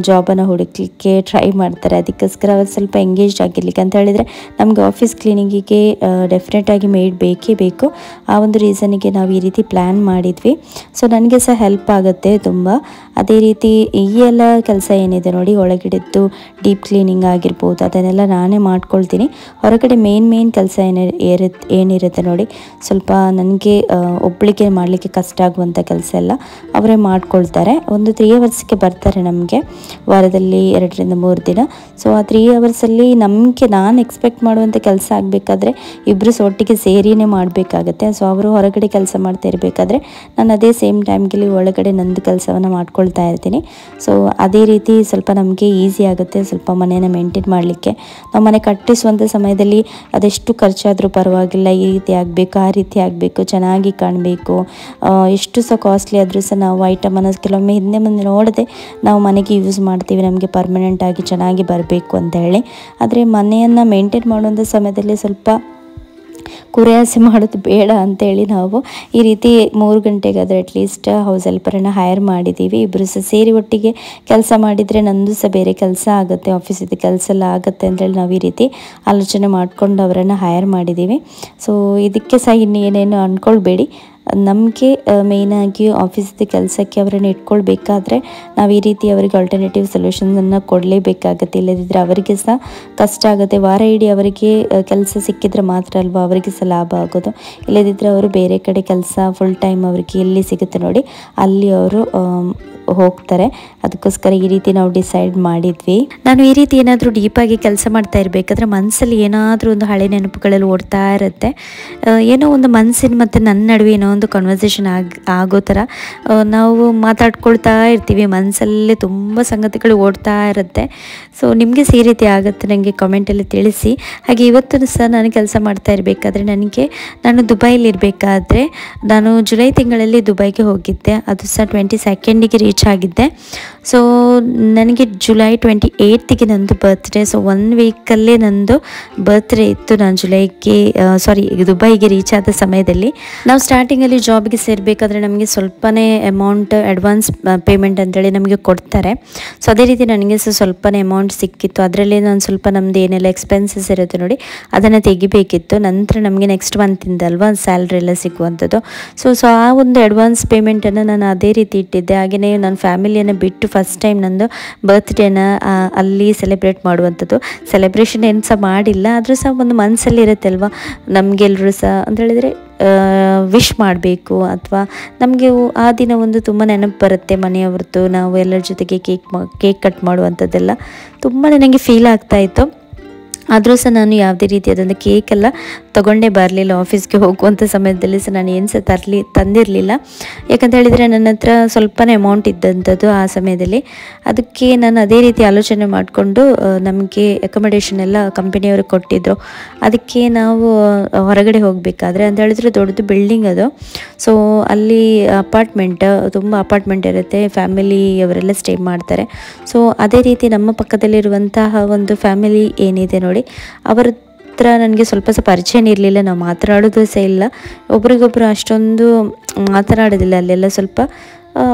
ಜಾಬನ್ನು ಹುಡುಕಲಿಕ್ಕೆ ಟ್ರೈ ಮಾಡ್ತಾರೆ. ಅದಕ್ಕೋಸ್ಕರ ಅವರು ಸ್ವಲ್ಪ ಎಂಗೇಜ್ಡ್ ಆಗಿರ್ಲಿಕ್ಕೆ ಅಂತ ಹೇಳಿದರೆ ನಮಗೆ ಆಫೀಸ್ ಕ್ಲೀನಿಂಗಿಗೆ ಡೆಫಿನೆಟಾಗಿ ಮೇಡ್ ಬೇಕೇ ಬೇಕು. ಆ ಒಂದು ರೀಸನಿಗೆ ನಾವು ಈ ರೀತಿ ಪ್ಲ್ಯಾನ್ ಮಾಡಿದ್ವಿ. ಸೊ ನನಗೆ ಸಹ ಹೆಲ್ಪ್ ಆಗುತ್ತೆ ತುಂಬ. ಅದೇ ರೀತಿ ಈ ಎಲ್ಲ ಕೆಲಸ ಏನಿದೆ ನೋಡಿ, ಒಳಗಡೆದ್ದು ಡೀಪ್ ಕ್ಲೀನಿಂಗ್ ಆಗಿರ್ಬೋದು, ಅದನ್ನೆಲ್ಲ ನಾನೇ ಮಾಡ್ಕೊಳ್ತೀನಿ. ಹೊರಗಡೆ ಮೇನ್ ಕೆಲಸ ಏನಿರುತ್ತೆ ನೋಡಿ, ಸ್ವಲ್ಪ ನನಗೆ ಒಬ್ಬಳಿಗೆ ಮಾಡಲಿಕ್ಕೆ ಕಷ್ಟ ಆಗುವಂಥ ಕೆಲಸ ಎಲ್ಲ ಅವರೇ ಮಾಡ್ಕೊಳ್ತಾರೆ. ಒಂದು 3 ಅವರ್ಸ್ಗೆ ಬರ್ತಾರೆ ನಮಗೆ, ವಾರದಲ್ಲಿ 2-3 ದಿನ. ಸೊ ಆ 3 ಅವರ್ಸಲ್ಲಿ ನಾನು ಎಕ್ಸ್ಪೆಕ್ಟ್ ಮಾಡುವಂಥ ಕೆಲಸ ಆಗಬೇಕಾದ್ರೆ ಇಬ್ಬರು ಒಟ್ಟಿಗೆ ಸೇರಿಯೇ ಮಾಡಬೇಕಾಗತ್ತೆ. ಸೊ ಅವರು ಹೊರಗಡೆ ಕೆಲಸ ಮಾಡ್ತಾ ಇರಬೇಕಾದ್ರೆ ನಾನು ಅದೇ ಸೇಮ್ ಟೈಮ್ಗೆ ಒಳಗಡೆ ನಂದು ಕೆಲಸವನ್ನು ಮಾಡ್ಕೊಳ್ತಾ ಇರ್ತೀನಿ. ಸೊ ಅದೇ ರೀತಿ ಸ್ವಲ್ಪ ನಮಗೆ ಈಸಿ ಆಗುತ್ತೆ ಸ್ವಲ್ಪ ಮನೇನ ಮೇಂಟೈನ್ ಮಾಡಲಿಕ್ಕೆ. ನಾವು ಮನೆ ಕಟ್ಟಿಸುವಂಥ ಸಮಯದಲ್ಲಿ ಅದೆಷ್ಟು ಖರ್ಚಾದರೂ ಪರವಾಗಿಲ್ಲ, ಈ ರೀತಿ ಆಗಬೇಕು, ಆ ರೀತಿ ಆಗಬೇಕು, ಚೆನ್ನಾಗಿ ಕಾಣಬೇಕು, ಎಷ್ಟು ಸಹ ಕಾಸ್ಟ್ಲಿ ಆದರೂ ಸಹ ನಾವು ಐಟಮನ್ನು ಕೆಲವೊಮ್ಮೆ ಹಿಂದೆ ಮುಂದೆ ನೋಡದೆ ನಾವು ಮನೆಗೆ ಯೂಸ್ ಮಾಡ್ತೀವಿ, ನಮಗೆ ಪರ್ಮನೆಂಟ್ ಆಗಿ ಚೆನ್ನಾಗಿ ಬರಬೇಕು ಅಂತ ಹೇಳಿ. ಆದರೆ ಮನೆಯನ್ನು ಮೇಂಟೈನ್ ಮಾಡುವಂಥ ಸಮಯದಲ್ಲಿ ಸ್ವಲ್ಪ ಕುರಿಯಾಸೆ ಮಾಡೋದು ಬೇಡ ಅಂತೇಳಿ ನಾವು ಈ ರೀತಿ 3 ಗಂಟೆಗಾದರೆ ಅಟ್ಲೀಸ್ಟ್ ಹೌಸ್ ಹೆಲ್ಪರನ್ನು ಹೈರ್ ಮಾಡಿದ್ದೀವಿ. ಇಬ್ಬರು ಸಹ ಸೇರಿ ಒಟ್ಟಿಗೆ ಕೆಲಸ ಮಾಡಿದರೆ ನಂದು ಸಹ ಬೇರೆ ಕೆಲಸ ಆಗುತ್ತೆ, ಆಫೀಸಿದ್ದು ಕೆಲಸ ಎಲ್ಲ ಆಗುತ್ತೆ ಅಂತೇಳಿ ನಾವು ಈ ರೀತಿ ಆಲೋಚನೆ ಮಾಡಿಕೊಂಡು ಅವರನ್ನು ಹೈರ್ ಮಾಡಿದ್ದೀವಿ. ಸೊ ಇದಕ್ಕೆ ಸಹ ಇನ್ನೇನೇನು ಅಂದ್ಕೊಳ್ಬೇಡಿ. ನಮಗೆ ಮೇಯ್ನಾಗಿ ಆಫೀಸಿದ ಕೆಲಸಕ್ಕೆ ಅವರನ್ನು ಇಟ್ಕೊಳ್ಬೇಕಾದ್ರೆ ನಾವು ಈ ರೀತಿ ಅವರಿಗೆ ಆಲ್ಟರ್ನೇಟಿವ್ ಸೊಲ್ಯೂಷನ್ಸನ್ನು ಕೊಡಲೇಬೇಕಾಗತ್ತೆ. ಇಲ್ಲದಿದ್ದರೆ ಅವರಿಗೆ ಸಹ ಕಷ್ಟ ಆಗುತ್ತೆ. ವಾರ ಇಡೀ ಅವರಿಗೆ ಕೆಲಸ ಸಿಕ್ಕಿದ್ರೆ ಮಾತ್ರ ಅಲ್ವಾ ಅವರಿಗೆ ಸಹ ಲಾಭ ಆಗೋದು. ಇಲ್ಲದಿದ್ದರೆ ಅವರು ಬೇರೆ ಕಡೆ ಕೆಲಸ ಫುಲ್ ಟೈಮ್ ಅವರಿಗೆ ಎಲ್ಲಿ ಸಿಗುತ್ತೆ ನೋಡಿ ಅಲ್ಲಿ ಅವರು ಹೋಗ್ತಾರೆ. ಅದಕ್ಕೋಸ್ಕರ ಈ ರೀತಿ ನಾವು ಡಿಸೈಡ್ ಮಾಡಿದ್ವಿ. ನಾನು ಈ ರೀತಿ ಏನಾದರೂ ಡೀಪಾಗಿ ಕೆಲಸ ಮಾಡ್ತಾ ಇರಬೇಕಾದ್ರೆ ಮನಸ್ಸಲ್ಲಿ ಏನಾದರೂ ಒಂದು ಹಳೆ ನೆನಪುಗಳಲ್ಲಿ ಓಡ್ತಾ ಇರುತ್ತೆ. ಏನೋ ಒಂದು ಮನಸ್ಸಿನ ಮತ್ತು ನನ್ನ ನಡುವೆ ಏನೋ ಒಂದು ಕನ್ವರ್ಸೇಷನ್ ಆಗೋ ಥರ ನಾವು ಮಾತಾಡ್ಕೊಳ್ತಾ ಇರ್ತೀವಿ. ಮನಸ್ಸಲ್ಲೇ ತುಂಬ ಸಂಗತಿಗಳು ಓಡ್ತಾ ಇರುತ್ತೆ. ಸೊ ನಿಮಗೆ ಈ ರೀತಿ ಆಗುತ್ತೆ ನನಗೆ ಕಮೆಂಟಲ್ಲಿ ತಿಳಿಸಿ. ಹಾಗೆ ಇವತ್ತು ಸಹ ನಾನು ಕೆಲಸ ಮಾಡ್ತಾ ಇರಬೇಕಾದ್ರೆ ನಾನು ದುಬೈಲಿ ಇರಬೇಕಾದ್ರೆ ನಾನು ಜುಲೈ ತಿಂಗಳಲ್ಲಿ ದುಬೈಗೆ ಹೋಗಿದ್ದೆ. ಅದು ಸಹ 22ಗೆ ರೀಚ್ ಆಗಿದ್ದೆ. ಸೊ ನನಗೆ ಜುಲೈ 28ಗೆ ನಂದು ಬರ್ತ್ಡೇ. ಸೊ 1 ವೀಕಲ್ಲೇ ನಂದು ಬರ್ತ್ಡೇ ಇತ್ತು. ನಾನು ದುಬೈಗೆ ರೀಚ್ ಆದ ಸಮಯದಲ್ಲಿ ನಾವು ಸ್ಟಾರ್ಟಿಂಗಲ್ಲಿ ಜಾಬ್ಗೆ ಸೇರಬೇಕಾದ್ರೆ ನಮಗೆ ಸ್ವಲ್ಪನೇ ಅಮೌಂಟ್ ಅಡ್ವಾನ್ಸ್ ಪೇಮೆಂಟ್ ಅಂತೇಳಿ ನಮಗೆ ಕೊಡ್ತಾರೆ. ಸೊ ಅದೇ ರೀತಿ ನನಗೆ ಸಹ ಸ್ವಲ್ಪನೇ ಅಮೌಂಟ್ ಸಿಕ್ಕಿತ್ತು. ಅದರಲ್ಲಿ ನಾನು ಸ್ವಲ್ಪ ನಮ್ಮದು ಏನೆಲ್ಲ ಎಕ್ಸ್ಪೆನ್ಸಸ್ ಇರುತ್ತೆ ನೋಡಿ ಅದನ್ನು ತೆಗಿಬೇಕಿತ್ತು. ನಂತರ ನಮಗೆ ನೆಕ್ಸ್ಟ್ ಮಂತಿಂದ ಅಲ್ವಾ ಸ್ಯಾಲ್ರಿ ಎಲ್ಲ ಸಿಗುವಂಥದ್ದು. ಸೊ ಆ ಒಂದು ಅಡ್ವಾನ್ಸ್ ಪೇಮೆಂಟನ್ನು ನಾನು ಅದೇ ರೀತಿ ಇಟ್ಟಿದ್ದೆ. ಹಾಗೆಯೇ ನನ್ನ ಫ್ಯಾಮಿಲಿಯನ್ನು ಬಿಟ್ಟು ಫಸ್ಟ್ ಟೈಮ್ ನಂದು ಬರ್ತ್ಡೇನ ಅಲ್ಲಿ ಸೆಲೆಬ್ರೇಟ್ ಮಾಡುವಂಥದ್ದು. ಸೆಲೆಬ್ರೇಷನ್ ಏನು ಸಹ ಮಾಡಿಲ್ಲ, ಆದರೂ ಸಹ ಒಂದು ಮನಸ್ಸಲ್ಲಿ ಇರುತ್ತೆ ಅಲ್ವಾ ನಮಗೆಲ್ಲರೂ ಸಹ ಅಂತ ಹೇಳಿದರೆ ವಿಶ್ ಮಾಡಬೇಕು ಅಥವಾ ನಮಗೆ ಆ ದಿನ ಒಂದು ತುಂಬ ನೆನಪು ಬರುತ್ತೆ ಮನೆಯವ್ರದ್ದು. ನಾವು ಎಲ್ಲರ ಜೊತೆಗೆ ಕೇಕ್ ಕಟ್ ಮಾಡುವಂಥದ್ದೆಲ್ಲ ತುಂಬ ನನಗೆ ಫೀಲ್ ಆಗ್ತಾಯಿತ್ತು. ಆದರೂ ಸಹ ನಾನು ಯಾವುದೇ ರೀತಿಯಾದಂಥ ಕೇಕೆಲ್ಲ ತೊಗೊಂಡೇ ಬರಲಿಲ್ಲ. ಆಫೀಸ್ಗೆ ಹೋಗುವಂಥ ಸಮಯದಲ್ಲಿ ಸಹ ನಾನು ಏನು ಸಹ ತಂದಿರಲಿಲ್ಲ. ಯಾಕಂತ ಹೇಳಿದರೆ ನನ್ನ ಹತ್ರ ಸ್ವಲ್ಪನೇ ಅಮೌಂಟ್ ಇದ್ದಂಥದ್ದು ಆ ಸಮಯದಲ್ಲಿ. ಅದಕ್ಕೆ ನಾನು ಅದೇ ರೀತಿ ಆಲೋಚನೆ ಮಾಡಿಕೊಂಡು ನಮಗೆ ಅಕೊಮಡೇಷನ್ ಎಲ್ಲ ಕಂಪನಿಯವರು ಕೊಟ್ಟಿದ್ದರು. ಅದಕ್ಕೆ ನಾವು ಹೊರಗಡೆ ಹೋಗಬೇಕಾದ್ರೆ ಅಂತ ಹೇಳಿದ್ರೆ ದೊಡ್ಡದು ಬಿಲ್ಡಿಂಗ್ ಅದು. ಸೊ ಅಲ್ಲಿ ತುಂಬ ಅಪಾರ್ಟ್ಮೆಂಟ್ ಇರುತ್ತೆ, ಫ್ಯಾಮಿಲಿಯವರೆಲ್ಲ ಸ್ಟೇ ಮಾಡ್ತಾರೆ. ಸೊ ಅದೇ ರೀತಿ ನಮ್ಮ ಪಕ್ಕದಲ್ಲಿರುವಂತಹ ಒಂದು ಫ್ಯಾಮಿಲಿ ಏನಿದೆ ನೋಡಿ ಅವರ ಹತ್ರ ನನಗೆ ಸ್ವಲ್ಪ ಪರಿಚಯನೇ ಇರಲಿಲ್ಲ. ನಾವು ಮಾತನಾಡೋದು ಸಹ ಇಲ್ಲ, ಒಬ್ರಿಗೊಬ್ಬರು ಅಷ್ಟೊಂದು ಮಾತನಾಡೋದಿಲ್ಲ. ಅಲ್ಲೆಲ್ಲ ಸ್ವಲ್ಪ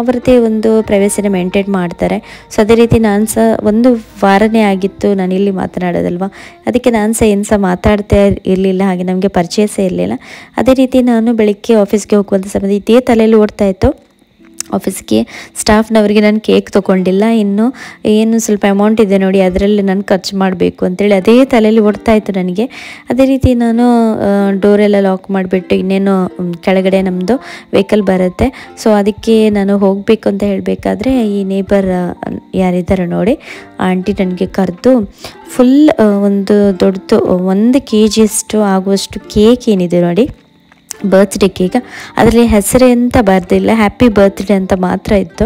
ಅವರದೇ ಒಂದು ಪ್ರೈವಸಿನ ಮೇಂಟೈನ್ ಮಾಡ್ತಾರೆ. ಸೊ ಅದೇ ರೀತಿ ನಾನು ಸಹ 1 ವಾರನೇ ಆಗಿತ್ತು ನಾನು ಇಲ್ಲಿ ಮಾತನಾಡೋದಲ್ವ, ಅದಕ್ಕೆ ನಾನು ಸಹ ಏನು ಸಹ ಮಾತಾಡ್ತಾ ಇರಲಿಲ್ಲ. ಹಾಗೆ ನಮಗೆ ಪರಿಚಯ ಸಹ ಇರಲಿಲ್ಲ. ಅದೇ ರೀತಿ ನಾನು ಬೆಳಿಗ್ಗೆ ಆಫೀಸ್ಗೆ ಹೋಗುವಂಥ ಸಮಯದಲ್ಲಿ ಇದೇ ತಲೆಯಲ್ಲಿ ಓಡ್ತಾ ಇತ್ತು. ಆಫೀಸ್ಗೆ ಸ್ಟಾಫ್ನವರಿಗೆ ನಾನು ಕೇಕ್ ತೊಗೊಂಡಿಲ್ಲ, ಇನ್ನು ಏನು ಸ್ವಲ್ಪ ಅಮೌಂಟ್ ಇದೆ ನೋಡಿ ಅದರಲ್ಲಿ ನಾನು ಖರ್ಚು ಮಾಡಬೇಕು ಅಂತೇಳಿ ಅದೇ ತಲೆಯಲ್ಲಿ ಓಡ್ತಾ ಇತ್ತು ನನಗೆ. ಅದೇ ರೀತಿ ನಾನು ಡೋರೆಲ್ಲ ಲಾಕ್ ಮಾಡಿಬಿಟ್ಟು ಇನ್ನೇನು ಕೆಳಗಡೆ ನಮ್ಮದು ವೆಹಿಕಲ್ ಬರುತ್ತೆ. ಸೊ ಅದಕ್ಕೆ ನಾನು ಹೋಗಬೇಕು ಅಂತ ಹೇಳಬೇಕಾದ್ರೆ ಈ ನೇಬರ್ ಯಾರಿದ್ದಾರೆ ನೋಡಿ ಆಂಟಿ ನನಗೆ ಕರೆದು ಫುಲ್ ಒಂದು ದೊಡ್ಡದು 1 kg ಆಗುವಷ್ಟು ಕೇಕ್ ಏನಿದೆ ನೋಡಿ ಬರ್ತ್ಡೇ ಕೇಕ್, ಅದರಲ್ಲಿ ಹೆಸರೇ ಅಂತ ಬರೆದಿಲ್ಲ, ಹ್ಯಾಪಿ ಬರ್ತ್ಡೇ ಅಂತ ಮಾತ್ರ ಇತ್ತು.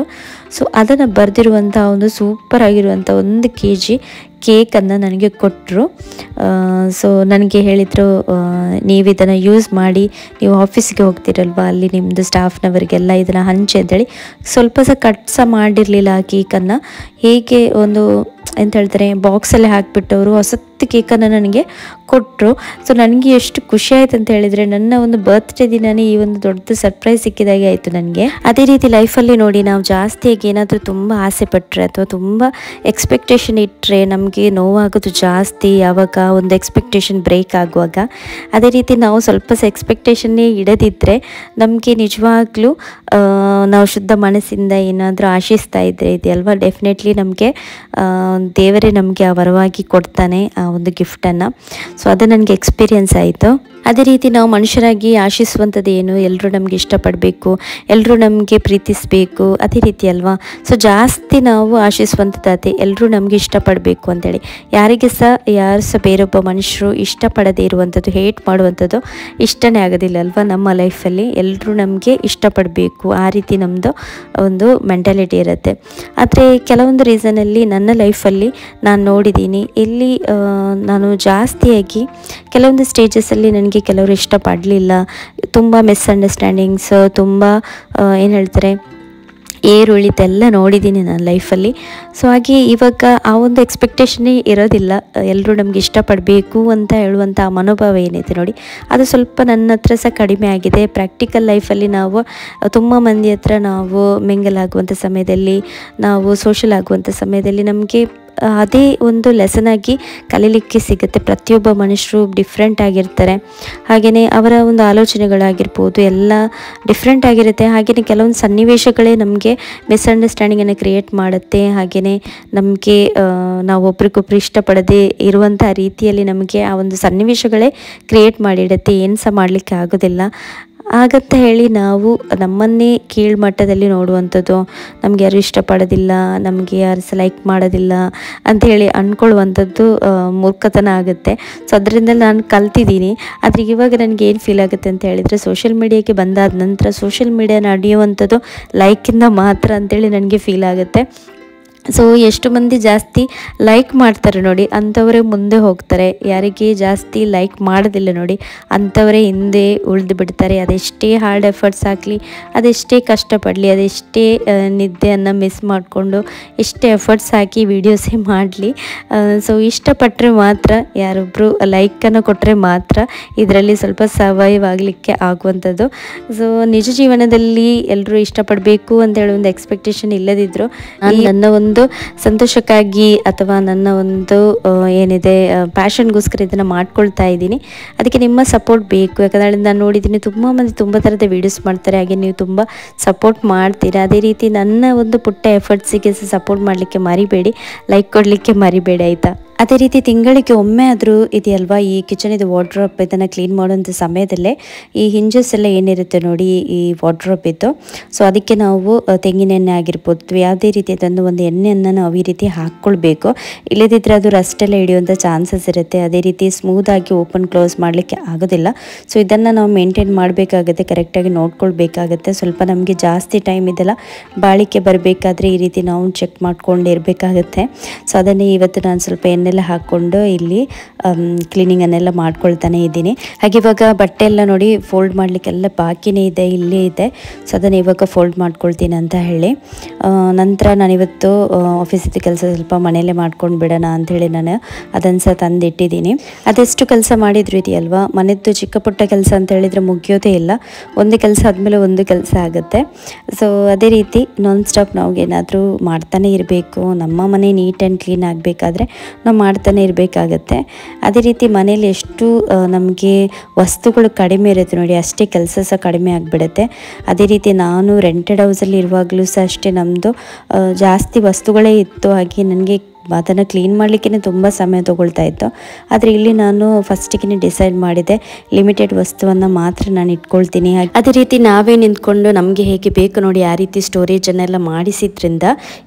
ಸೊ ಅದನ್ನು ಬರೆದಿರುವಂಥ ಒಂದು ಸೂಪರ್ ಆಗಿರುವಂಥ 1 kg ಕೇಕನ್ನು ನನಗೆ ಕೊಟ್ಟರು. ಸೊ ನನಗೆ ಹೇಳಿದರು, ನೀವು ಇದನ್ನು ಯೂಸ್ ಮಾಡಿ, ನೀವು ಆಫೀಸ್ಗೆ ಹೋಗ್ತಿರಲ್ವ, ಅಲ್ಲಿ ನಿಮ್ಮದು ಸ್ಟಾಫ್ನವರಿಗೆಲ್ಲ ಇದನ್ನು ಹಂಚಿ ಅಂತೇಳಿ ಸ್ವಲ್ಪ ಕಟ್ ಮಾಡಿರಲಿಲ್ಲ ಆ ಕೇಕನ್ನು. ಹೇಗೆ ಒಂದು ಎಂತ ಹೇಳ್ತಾರೆ ಬಾಕ್ಸಲ್ಲೇ ಹಾಕಿಬಿಟ್ಟು ಅವರು ಹೊಸತ್ತು ಕೇಕನ್ನು ನನಗೆ ಕೊಟ್ಟರು. ಸೊ ನನಗೆ ಎಷ್ಟು ಖುಷಿ ಆಯ್ತು ಅಂತ ಹೇಳಿದರೆ, ನನ್ನ ಒಂದು ಬರ್ತ್ಡೇ ದಿನನೇ ಈ ಒಂದು ದೊಡ್ಡ ಸರ್ಪ್ರೈಸ್ ಸಿಕ್ಕಿದಾಗೆ ಆಯಿತು ನನಗೆ. ಅದೇ ರೀತಿ ಲೈಫಲ್ಲಿ ನೋಡಿ, ನಾವು ಜಾಸ್ತಿಯಾಗಿ ಏನಾದರೂ ತುಂಬ ಆಸೆ ಪಟ್ಟರೆ ಅಥವಾ ತುಂಬ ಎಕ್ಸ್ಪೆಕ್ಟೇಷನ್ ಇಟ್ಟರೆ ನಮಗೆ ನೋವಾಗೋದು ಜಾಸ್ತಿ. ಯಾವಾಗ ಒಂದು ಎಕ್ಸ್ಪೆಕ್ಟೇಷನ್ ಬ್ರೇಕ್ ಆಗುವಾಗ. ಅದೇ ರೀತಿ ನಾವು ಸ್ವಲ್ಪ ಎಕ್ಸ್ಪೆಕ್ಟೇಷನ್ನೇ ಇಡದಿದ್ದರೆ ನಮಗೆ ನಿಜವಾಗ್ಲೂ ನಾವು ಶುದ್ಧ ಮನಸ್ಸಿಂದ ಏನಾದರೂ ಆಶಿಸ್ತಾ ಇದ್ದರೆ ಇದೆಯಲ್ವಾ, ಡೆಫಿನೆಟ್ಲಿ ನಮಗೆ ದೇವರೇ ನಮಗೆ ಆ ವರವಾಗಿ ಕೊಡ್ತಾನೆ ಆ ಒಂದು ಗಿಫ್ಟನ್ನು. ಸೊ ಅದು ನನಗೆ ಎಕ್ಸ್ಪೀರಿಯನ್ಸ್ ಆಯಿತು. ಅದೇ ರೀತಿ ನಾವು ಮನುಷ್ಯರಾಗಿ ಆಶಿಸುವಂಥದ್ದು ಏನು, ಎಲ್ಲರೂ ನಮಗೆ ಇಷ್ಟಪಡಬೇಕು, ಎಲ್ಲರೂ ನಮಗೆ ಪ್ರೀತಿಸಬೇಕು, ಅದೇ ರೀತಿ ಅಲ್ವಾ. ಸೊ ಜಾಸ್ತಿ ನಾವು ಆಶಿಸುವಂಥದ್ದು ಅದೇ, ಎಲ್ಲರೂ ನಮಗೆ ಇಷ್ಟಪಡಬೇಕು ಅಂತೇಳಿ. ಯಾರು ಸಹ ಬೇರೊಬ್ಬ ಮನುಷ್ಯರು ಇಷ್ಟಪಡದೇ ಇರುವಂಥದ್ದು, ಹೇಟ್ ಮಾಡುವಂಥದ್ದು ಇಷ್ಟನೇ ಆಗೋದಿಲ್ಲ ಅಲ್ವಾ. ನಮ್ಮ ಲೈಫಲ್ಲಿ ಎಲ್ಲರೂ ನಮಗೆ ಇಷ್ಟಪಡಬೇಕು, ಆ ರೀತಿ ನಮ್ಮದು ಒಂದು ಮೆಂಟಾಲಿಟಿ ಇರುತ್ತೆ. ಆದರೆ ಕೆಲವೊಂದು ರೀಸನಲ್ಲಿ ನನ್ನ ಲೈಫಲ್ಲಿ ನಾನು ನೋಡಿದ್ದೀನಿ, ಇಲ್ಲಿ ನಾನು ಜಾಸ್ತಿಯಾಗಿ ಕೆಲವೊಂದು ಸ್ಟೇಜಸಲ್ಲಿ ನನಗೆ ಕೆಲವರು ಇಷ್ಟಪಡಲಿಲ್ಲ, ತುಂಬ ಮಿಸ್ಅಂಡರ್ಸ್ಟ್ಯಾಂಡಿಂಗ್ಸ್, ತುಂಬ ಏನು ಹೇಳ್ತಾರೆ ಏರುಳಿತೆಲ್ಲ ನೋಡಿದ್ದೀನಿ ನನ್ನ ಲೈಫಲ್ಲಿ. ಸೊ ಹಾಗೆ ಇವಾಗ ಆ ಒಂದು ಎಕ್ಸ್ಪೆಕ್ಟೇಷನ್ನೇ ಇರೋದಿಲ್ಲ, ಎಲ್ಲರೂ ನಮಗೆ ಇಷ್ಟಪಡಬೇಕು ಅಂತ ಹೇಳುವಂಥ ಆ ಮನೋಭಾವ ಏನೈತೆ ನೋಡಿ, ಅದು ಸ್ವಲ್ಪ ನನ್ನ ಹತ್ರ ಸಹ ಕಡಿಮೆ ಆಗಿದೆ. ಪ್ರಾಕ್ಟಿಕಲ್ ಲೈಫಲ್ಲಿ ನಾವು ತುಂಬ ಮಂದಿ ಹತ್ರ ನಾವು ಮಿಂಗಲ್ ಆಗುವಂಥ ಸಮಯದಲ್ಲಿ, ನಾವು ಸೋಷಲ್ ಆಗುವಂಥ ಸಮಯದಲ್ಲಿ ನಮಗೆ ಅದೇ ಒಂದು ಲೆಸನ್ ಆಗಿ ಕಲೀಲಿಕ್ಕೆ ಸಿಗುತ್ತೆ. ಪ್ರತಿಯೊಬ್ಬ ಮನುಷ್ಯರು ಡಿಫ್ರೆಂಟ್ ಆಗಿರ್ತಾರೆ, ಹಾಗೆಯೇ ಅವರ ಒಂದು ಆಲೋಚನೆಗಳಾಗಿರ್ಬೋದು ಎಲ್ಲ ಡಿಫ್ರೆಂಟ್ ಆಗಿರುತ್ತೆ. ಹಾಗೆಯೇ ಕೆಲವೊಂದು ಸನ್ನಿವೇಶಗಳೇ ನಮಗೆ ಮಿಸ್ಅಂಡರ್ಸ್ಟ್ಯಾಂಡಿಂಗನ್ನು ಕ್ರಿಯೇಟ್ ಮಾಡುತ್ತೆ. ಹಾಗೆಯೇ ನಮಗೆ ನಾವು ಒಬ್ರಿಗೊಬ್ರು ಇಷ್ಟಪಡದೆ ಇರುವಂಥ ರೀತಿಯಲ್ಲಿ ನಮಗೆ ಆ ಒಂದು ಸನ್ನಿವೇಶಗಳೇ ಕ್ರಿಯೇಟ್ ಮಾಡಿಡುತ್ತೆ, ಏನು ಸಹ ಮಾಡಲಿಕ್ಕೆ ಆಗೋದಿಲ್ಲ. ಹಾಗಂತ ಹೇಳಿ ನಾವು ನಮ್ಮನ್ನೇ ಕೀಳ್ಮಟ್ಟದಲ್ಲಿ ನೋಡುವಂಥದ್ದು, ನಮಗೆ ಯಾರು ಇಷ್ಟಪಡೋದಿಲ್ಲ, ನಮಗೆ ಯಾರು ಸಹ ಲೈಕ್ ಮಾಡೋದಿಲ್ಲ ಅಂಥೇಳಿ ಅಂದ್ಕೊಳ್ಳುವಂಥದ್ದು ಮೂರ್ಖತನ ಆಗುತ್ತೆ. ಸೊ ಅದರಿಂದ ನಾನು ಕಲ್ತಿದ್ದೀನಿ. ಆದರೆ ಇವಾಗ ನನಗೆ ಏನು ಫೀಲ್ ಆಗುತ್ತೆ ಅಂತ ಹೇಳಿದರೆ, ಸೋಷಿಯಲ್ ಮೀಡಿಯಾಕ್ಕೆ ಬಂದಾದ ನಂತರ ಸೋಷಿಯಲ್ ಮೀಡಿಯಾ ನಡೆಯುವಂಥದ್ದು ಲೈಕಿಂದ ಮಾತ್ರ ಅಂತೇಳಿ ನನಗೆ ಫೀಲ್ ಆಗುತ್ತೆ. ಸೊ ಎಷ್ಟು ಮಂದಿ ಜಾಸ್ತಿ ಲೈಕ್ ಮಾಡ್ತಾರೆ ನೋಡಿ, ಅಂಥವರೇ ಮುಂದೆ ಹೋಗ್ತಾರೆ. ಯಾರಿಗೆ ಜಾಸ್ತಿ ಲೈಕ್ ಮಾಡೋದಿಲ್ಲ ನೋಡಿ, ಅಂಥವರೇ ಹಿಂದೆ ಉಳಿದು ಬಿಡ್ತಾರೆ. ಅದೆಷ್ಟೇ ಹಾರ್ಡ್ ಎಫರ್ಟ್ಸ್ ಹಾಕಲಿ, ಅದೆಷ್ಟೇ ಕಷ್ಟಪಡಲಿ, ಅದೆಷ್ಟೇ ನಿದ್ದೆಯನ್ನು ಮಿಸ್ ಮಾಡಿಕೊಂಡು ಎಷ್ಟೇ ಎಫರ್ಟ್ಸ್ ಹಾಕಿ ವೀಡಿಯೋಸೇ ಮಾಡಲಿ, ಸೊ ಇಷ್ಟಪಟ್ಟರೆ ಮಾತ್ರ, ಯಾರೊಬ್ಬರು ಲೈಕನ್ನು ಕೊಟ್ಟರೆ ಮಾತ್ರ ಇದರಲ್ಲಿ ಸ್ವಲ್ಪ ಸರ್ವೈವ್ ಆಗಲಿಕ್ಕೆ ಆಗುವಂಥದ್ದು. ಸೊ ನಿಜ ಜೀವನದಲ್ಲಿ ಎಲ್ಲರೂ ಇಷ್ಟಪಡಬೇಕು ಅಂತ ಹೇಳೋ ಒಂದು ಎಕ್ಸ್ಪೆಕ್ಟೇಷನ್ ಇಲ್ಲದಿದ್ದರೂ ನನ್ನ ಒಂದು ಸಂತೋಷಕ್ಕಾಗಿ ಅಥವಾ ನನ್ನ ಒಂದು ಏನಿದೆ ಪ್ಯಾಷನ್ಗೋಸ್ಕರ ಇದನ್ನು ಮಾಡ್ಕೊಳ್ತಾ ಇದ್ದೀನಿ. ಅದಕ್ಕೆ ನಿಮ್ಮ ಸಪೋರ್ಟ್ ಬೇಕು. ಯಾಕಂದರೆ ನಾನು ನೋಡಿದ್ದೀನಿ ತುಂಬ ಮಂದಿ ತುಂಬ ಥರದ ವೀಡಿಯೋಸ್ ಮಾಡ್ತಾರೆ, ಹಾಗೆ ನೀವು ತುಂಬ ಸಪೋರ್ಟ್ ಮಾಡ್ತೀರಾ. ಅದೇ ರೀತಿ ನನ್ನ ಒಂದು ಪುಟ್ಟ ಎಫರ್ಟ್ಸಿಗೆ ಸಪೋರ್ಟ್ ಮಾಡಲಿಕ್ಕೆ ಮರಿಬೇಡಿ, ಲೈಕ್ ಕೊಡಲಿಕ್ಕೆ ಮರಿಬೇಡಿ ಆಯಿತಾ. ಅದೇ ರೀತಿ ತಿಂಗಳಿಗೆ ಒಮ್ಮೆ ಆದರೂ ಇದೆಯಲ್ವಾ, ಈ ಕಿಚನಿದು ವಾರ್ಡ್ರೋಬ್ ಇದನ್ನು ಕ್ಲೀನ್ ಮಾಡುವಂಥ ಸಮಯದಲ್ಲೇ ಈ ಹಿಂಜಸ್ ಎಲ್ಲ ಏನಿರುತ್ತೆ ನೋಡಿ ಈ ವಾರ್ಡ್ರೋಬ್ ಇದ್ದು, ಸೊ ಅದಕ್ಕೆ ನಾವು ತೆಂಗಿನ ಎಣ್ಣೆ ಆಗಿರ್ಬೋದು, ಯಾವುದೇ ರೀತಿಯಾದಂಥ ಒಂದು ಎಣ್ಣೆಯನ್ನು ನಾವು ಈ ರೀತಿ ಹಾಕ್ಕೊಳ್ಬೇಕು. ಇಲ್ಲದಿದ್ದರೆ ಅದು ರಸ್ಟೆಲ್ಲ ಹಿಡಿಯುವಂಥ ಚಾನ್ಸಸ್ ಇರುತ್ತೆ. ಅದೇ ರೀತಿ ಸ್ಮೂದಾಗಿ ಓಪನ್ ಕ್ಲೋಸ್ ಮಾಡಲಿಕ್ಕೆ ಆಗೋದಿಲ್ಲ. ಸೊ ಇದನ್ನು ನಾವು ಮೇಂಟೈನ್ ಮಾಡಬೇಕಾಗುತ್ತೆ, ಕರೆಕ್ಟಾಗಿ ನೋಡ್ಕೊಳ್ಬೇಕಾಗತ್ತೆ. ಸ್ವಲ್ಪ ನಮಗೆ ಜಾಸ್ತಿ ಟೈಮ್ ಇದೆಲ್ಲ ಬಾಳಿಕೆ ಬರಬೇಕಾದ್ರೆ ಈ ರೀತಿ ನಾವು ಚೆಕ್ ಮಾಡ್ಕೊಂಡು ಇರಬೇಕಾಗತ್ತೆ. ಸೊ ಅದನ್ನೇ ಇವತ್ತು ನಾನು ಸ್ವಲ್ಪ ಎಣ್ಣೆಲ್ಲ ಹಾಕ್ಕೊಂಡು ಇಲ್ಲಿ ಕ್ಲೀನಿಂಗನ್ನೆಲ್ಲ ಮಾಡ್ಕೊಳ್ತಾನೆ ಇದ್ದೀನಿ. ಹಾಗೆ ಇವಾಗ ಬಟ್ಟೆ ಎಲ್ಲ ನೋಡಿ ಫೋಲ್ಡ್ ಮಾಡಲಿಕ್ಕೆಲ್ಲ ಬಾಕಿನೇ ಇದೆ, ಇಲ್ಲೇ ಇದೆ. ಸೊ ಅದನ್ನು ಇವಾಗ ಫೋಲ್ಡ್ ಮಾಡ್ಕೊಳ್ತೀನಿ ಅಂತ ಹೇಳಿ, ನಂತರ ನಾನಿವತ್ತು ಆಫೀಸಿದ್ದು ಕೆಲಸ ಸ್ವಲ್ಪ ಮನೆಯಲ್ಲೇ ಮಾಡ್ಕೊಂಡು ಬಿಡೋಣ ಅಂಥೇಳಿ ನಾನು ಅದನ್ನು ಸಹ ತಂದಿಟ್ಟಿದ್ದೀನಿ. ಅದೆಷ್ಟು ಕೆಲಸ ಮಾಡಿದ್ರು ಇದೆಯಲ್ವಾ, ಮನೆಯದ್ದು ಚಿಕ್ಕ ಪುಟ್ಟ ಕೆಲಸ ಅಂತ ಹೇಳಿದರೆ ಮುಗಿಯೋದೇ ಇಲ್ಲ. ಒಂದು ಕೆಲಸ ಆದಮೇಲೆ ಒಂದು ಕೆಲಸ ಆಗುತ್ತೆ. ಸೊ ಅದೇ ರೀತಿ ನಾನ್ ಸ್ಟಾಪ್ ನಾವು ಏನಾದರೂ ಮಾಡ್ತಾನೆ ಇರಬೇಕು. ನಮ್ಮ ಮನೆ ನೀಟ್ ಆ್ಯಂಡ್ ಕ್ಲೀನ್ ಆಗಬೇಕಾದ್ರೆ ನಾವು ಮಾಡ್ತಾನೆ ಇರಬೇಕಾಗತ್ತೆ. ಅದೇ ರೀತಿ ಮನೇಲಿ ಎಷ್ಟು ನಮಗೆ ವಸ್ತುಗಳು ಕಡಿಮೆ ಇರುತ್ತೆ ನೋಡಿ, ಅಷ್ಟೇ ಕೆಲಸ ಸಹ ಕಡಿಮೆ ಆಗಿಬಿಡುತ್ತೆ. ಅದೇ ರೀತಿ ನಾನು ರೆಂಟೆಡ್ ಹೌಸಲ್ಲಿ ಇರುವಾಗಲೂ ಸಹ ಅಷ್ಟೇ ನಮ್ಮದು ಜಾಸ್ತಿ ವಸ್ತುಗಳೇ ಇತ್ತು. ಹಾಗೆ ನನಗೆ ಅದನ್ನು ಕ್ಲೀನ್ ಮಾಡಲಿಕ್ಕೆ ತುಂಬ ಸಮಯ ತೊಗೊಳ್ತಾ ಇತ್ತು. ಆದರೆ ಇಲ್ಲಿ ನಾನು ಫಸ್ಟಿಗೆ ಡಿಸೈಡ್ ಮಾಡಿದೆ ಲಿಮಿಟೆಡ್ ವಸ್ತುವನ್ನು ಮಾತ್ರ ನಾನು ಇಟ್ಕೊಳ್ತೀನಿ. ಅದೇ ರೀತಿ ನಾವೇ ನಿಂತ್ಕೊಂಡು ನಮಗೆ ಹೇಗೆ ಬೇಕು ನೋಡಿ ಆ ರೀತಿ ಸ್ಟೋರೇಜನ್ನೆಲ್ಲ ಮಾಡಿಸಿದ್ರಿಂದ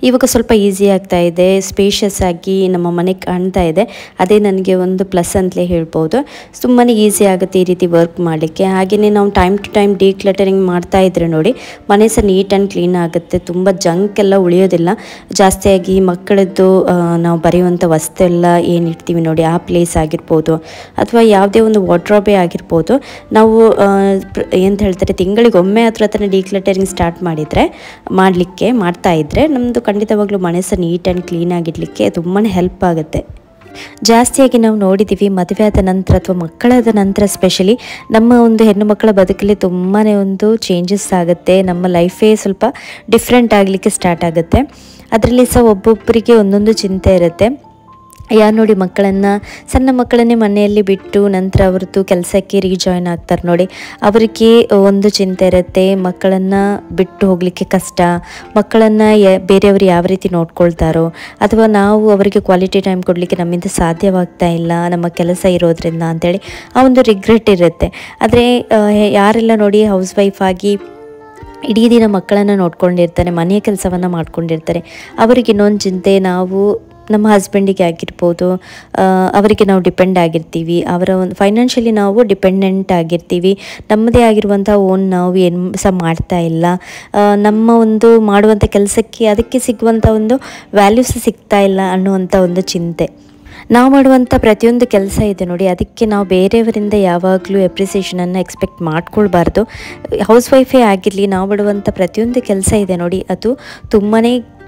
ಇವಾಗ ಸ್ವಲ್ಪ ಈಸಿ ಆಗ್ತಾ ಇದೆ, ಸ್ಪೇಷಿಯಸ್ ಆಗಿ ನಮ್ಮ ಮನೆ ಕಾಣ್ತಾ ಇದೆ. ಅದೇ ನನಗೆ ಒಂದು ಪ್ಲಸ್ ಅಂತಲೇ ಹೇಳ್ಬೋದು. ತುಂಬಾ ಈಸಿ ಆಗುತ್ತೆ ಈ ರೀತಿ ವರ್ಕ್ ಮಾಡಲಿಕ್ಕೆ. ಹಾಗೆಯೇ ನಾವು ಟೈಮ್ ಟು ಟೈಮ್ ಡಿಕ್ಲಟರಿಂಗ್ ಮಾಡ್ತಾ ಇದ್ರೆ ನೋಡಿ ಮನೆ ಸಹ ನೀಟ್ ಆ್ಯಂಡ್ ಕ್ಲೀನ್ ಆಗುತ್ತೆ. ತುಂಬ ಜಂಕ್ ಎಲ್ಲ ಉಳಿಯೋದಿಲ್ಲ. ಜಾಸ್ತಿಯಾಗಿ ಮಕ್ಕಳದ್ದು ನಾವು ಬರೆಯುವಂಥ ವಸ್ತು ಎಲ್ಲ ಏನಿಡ್ತೀವಿ ನೋಡಿ ಆ ಪ್ಲೇಸ್ ಆಗಿರ್ಬೋದು ಅಥವಾ ಯಾವುದೇ ಒಂದು ವಾರ್ಡ್ರೋಬೇ ಆಗಿರ್ಬೋದು, ನಾವು ಎಂತ ಹೇಳ್ತಾರೆ ತಿಂಗಳಿಗೊಮ್ಮೆ ಹತ್ರ ಡಿಕ್ಲಟರಿಂಗ್ ಸ್ಟಾರ್ಟ್ ಮಾಡ್ತಾ ಇದ್ದರೆ ನಮ್ಮದು ಖಂಡಿತವಾಗ್ಲೂ ಮನೆ ಸಹ ನೀಟ್ ಆ್ಯಂಡ್ ಕ್ಲೀನ್ ಆಗಿಡಲಿಕ್ಕೆ ತುಂಬಾ ಹೆಲ್ಪ್ ಆಗುತ್ತೆ. ಜಾಸ್ತಿಯಾಗಿ ನಾವು ನೋಡಿದ್ದೀವಿ ಮದುವೆ ಆದ ನಂತರ ಅಥವಾ ಮಕ್ಕಳಾದ ನಂತರ ಸ್ಪೆಷಲಿ ನಮ್ಮ ಒಂದು ಹೆಣ್ಣು ಮಕ್ಕಳ ಬದುಕಲ್ಲಿ ತುಂಬಾ ಒಂದು ಚೇಂಜಸ್ ಆಗುತ್ತೆ. ನಮ್ಮ ಲೈಫೇ ಸ್ವಲ್ಪ ಡಿಫ್ರೆಂಟ್ ಆಗಲಿಕ್ಕೆ ಸ್ಟಾರ್ಟ್ ಆಗುತ್ತೆ. ಅದರಲ್ಲಿ ಸಹ ಒಬ್ಬೊಬ್ಬರಿಗೆ ಒಂದೊಂದು ಚಿಂತೆ ಇರುತ್ತೆ. ಯಾರು ನೋಡಿ ಸಣ್ಣ ಮಕ್ಕಳನ್ನೇ ಮನೆಯಲ್ಲಿ ಬಿಟ್ಟು ನಂತರ ಅವ್ರದ್ದು ಕೆಲಸಕ್ಕೆ ರೀಜಾಯ್ನ್ ಆಗ್ತಾರೆ ನೋಡಿ, ಅವರಿಗೆ ಒಂದು ಚಿಂತೆ ಇರುತ್ತೆ, ಮಕ್ಕಳನ್ನು ಬಿಟ್ಟು ಹೋಗಲಿಕ್ಕೆ ಕಷ್ಟ, ಮಕ್ಕಳನ್ನು ಬೇರೆಯವರು ಯಾವ ರೀತಿ ನೋಡ್ಕೊಳ್ತಾರೋ ಅಥವಾ ನಾವು ಅವರಿಗೆ ಕ್ವಾಲಿಟಿ ಟೈಮ್ ಕೊಡಲಿಕ್ಕೆ ನಮ್ಮಿಂದ ಸಾಧ್ಯವಾಗ್ತಾ ಇಲ್ಲ ನಮ್ಮ ಕೆಲಸ ಇರೋದ್ರಿಂದ ಅಂಥೇಳಿ ಆ ಒಂದು ರಿಗ್ರೆಟ್ ಇರುತ್ತೆ. ಆದರೆ ಯಾರೆಲ್ಲ ನೋಡಿ ಹೌಸ್ ವೈಫ್ ಆಗಿ ಇಡೀ ದಿನ ಮಕ್ಕಳನ್ನು ನೋಡ್ಕೊಂಡಿರ್ತಾರೆ, ಮನೆಯ ಕೆಲಸವನ್ನು ಮಾಡ್ಕೊಂಡಿರ್ತಾರೆ, ಅವರಿಗೆ ಇನ್ನೊಂದು ಚಿಂತೆ ನಾವು ನಮ್ಮ ಹಸ್ಬೆಂಡಿಗೆ ಆಗಿರ್ಬೋದು, ಅವರಿಗೆ ನಾವು ಡಿಪೆಂಡ್ ಆಗಿರ್ತೀವಿ, ಅವರ ಒಂದು ಫೈನಾನ್ಷಿಯಲಿ ನಾವು ಡಿಪೆಂಡೆಂಟ್ ಆಗಿರ್ತೀವಿ, ನಮ್ಮದೇ ಆಗಿರುವಂಥ ಓನ್ ನಾವು ಏನು ಸಹ ಮಾಡ್ತಾ ಇಲ್ಲ, ನಮ್ಮ ಒಂದು ಮಾಡುವಂಥ ಕೆಲಸಕ್ಕೆ ಅದಕ್ಕೆ ಸಿಗುವಂಥ ಒಂದು ವ್ಯಾಲ್ಯೂಸ್ ಸಿಗ್ತಾ ಇಲ್ಲ ಅನ್ನುವಂಥ ಒಂದು ಚಿಂತೆ. ನಾವು ಮಾಡುವಂಥ ಪ್ರತಿಯೊಂದು ಕೆಲಸ ಇದೆ ನೋಡಿ ಅದಕ್ಕೆ ನಾವು ಬೇರೆಯವರಿಂದ ಯಾವಾಗಲೂ ಎಪ್ರಿಸಿಯೇಷನನ್ನು ಎಕ್ಸ್ಪೆಕ್ಟ್ ಮಾಡ್ಕೊಳ್ಬಾರ್ದು. ಹೌಸ್ ವೈಫೇ ಆಗಿರಲಿ, ನಾವು ಮಾಡುವಂಥ ಪ್ರತಿಯೊಂದು ಕೆಲಸ ಇದೆ ನೋಡಿ ಅದು ತುಂಬಾ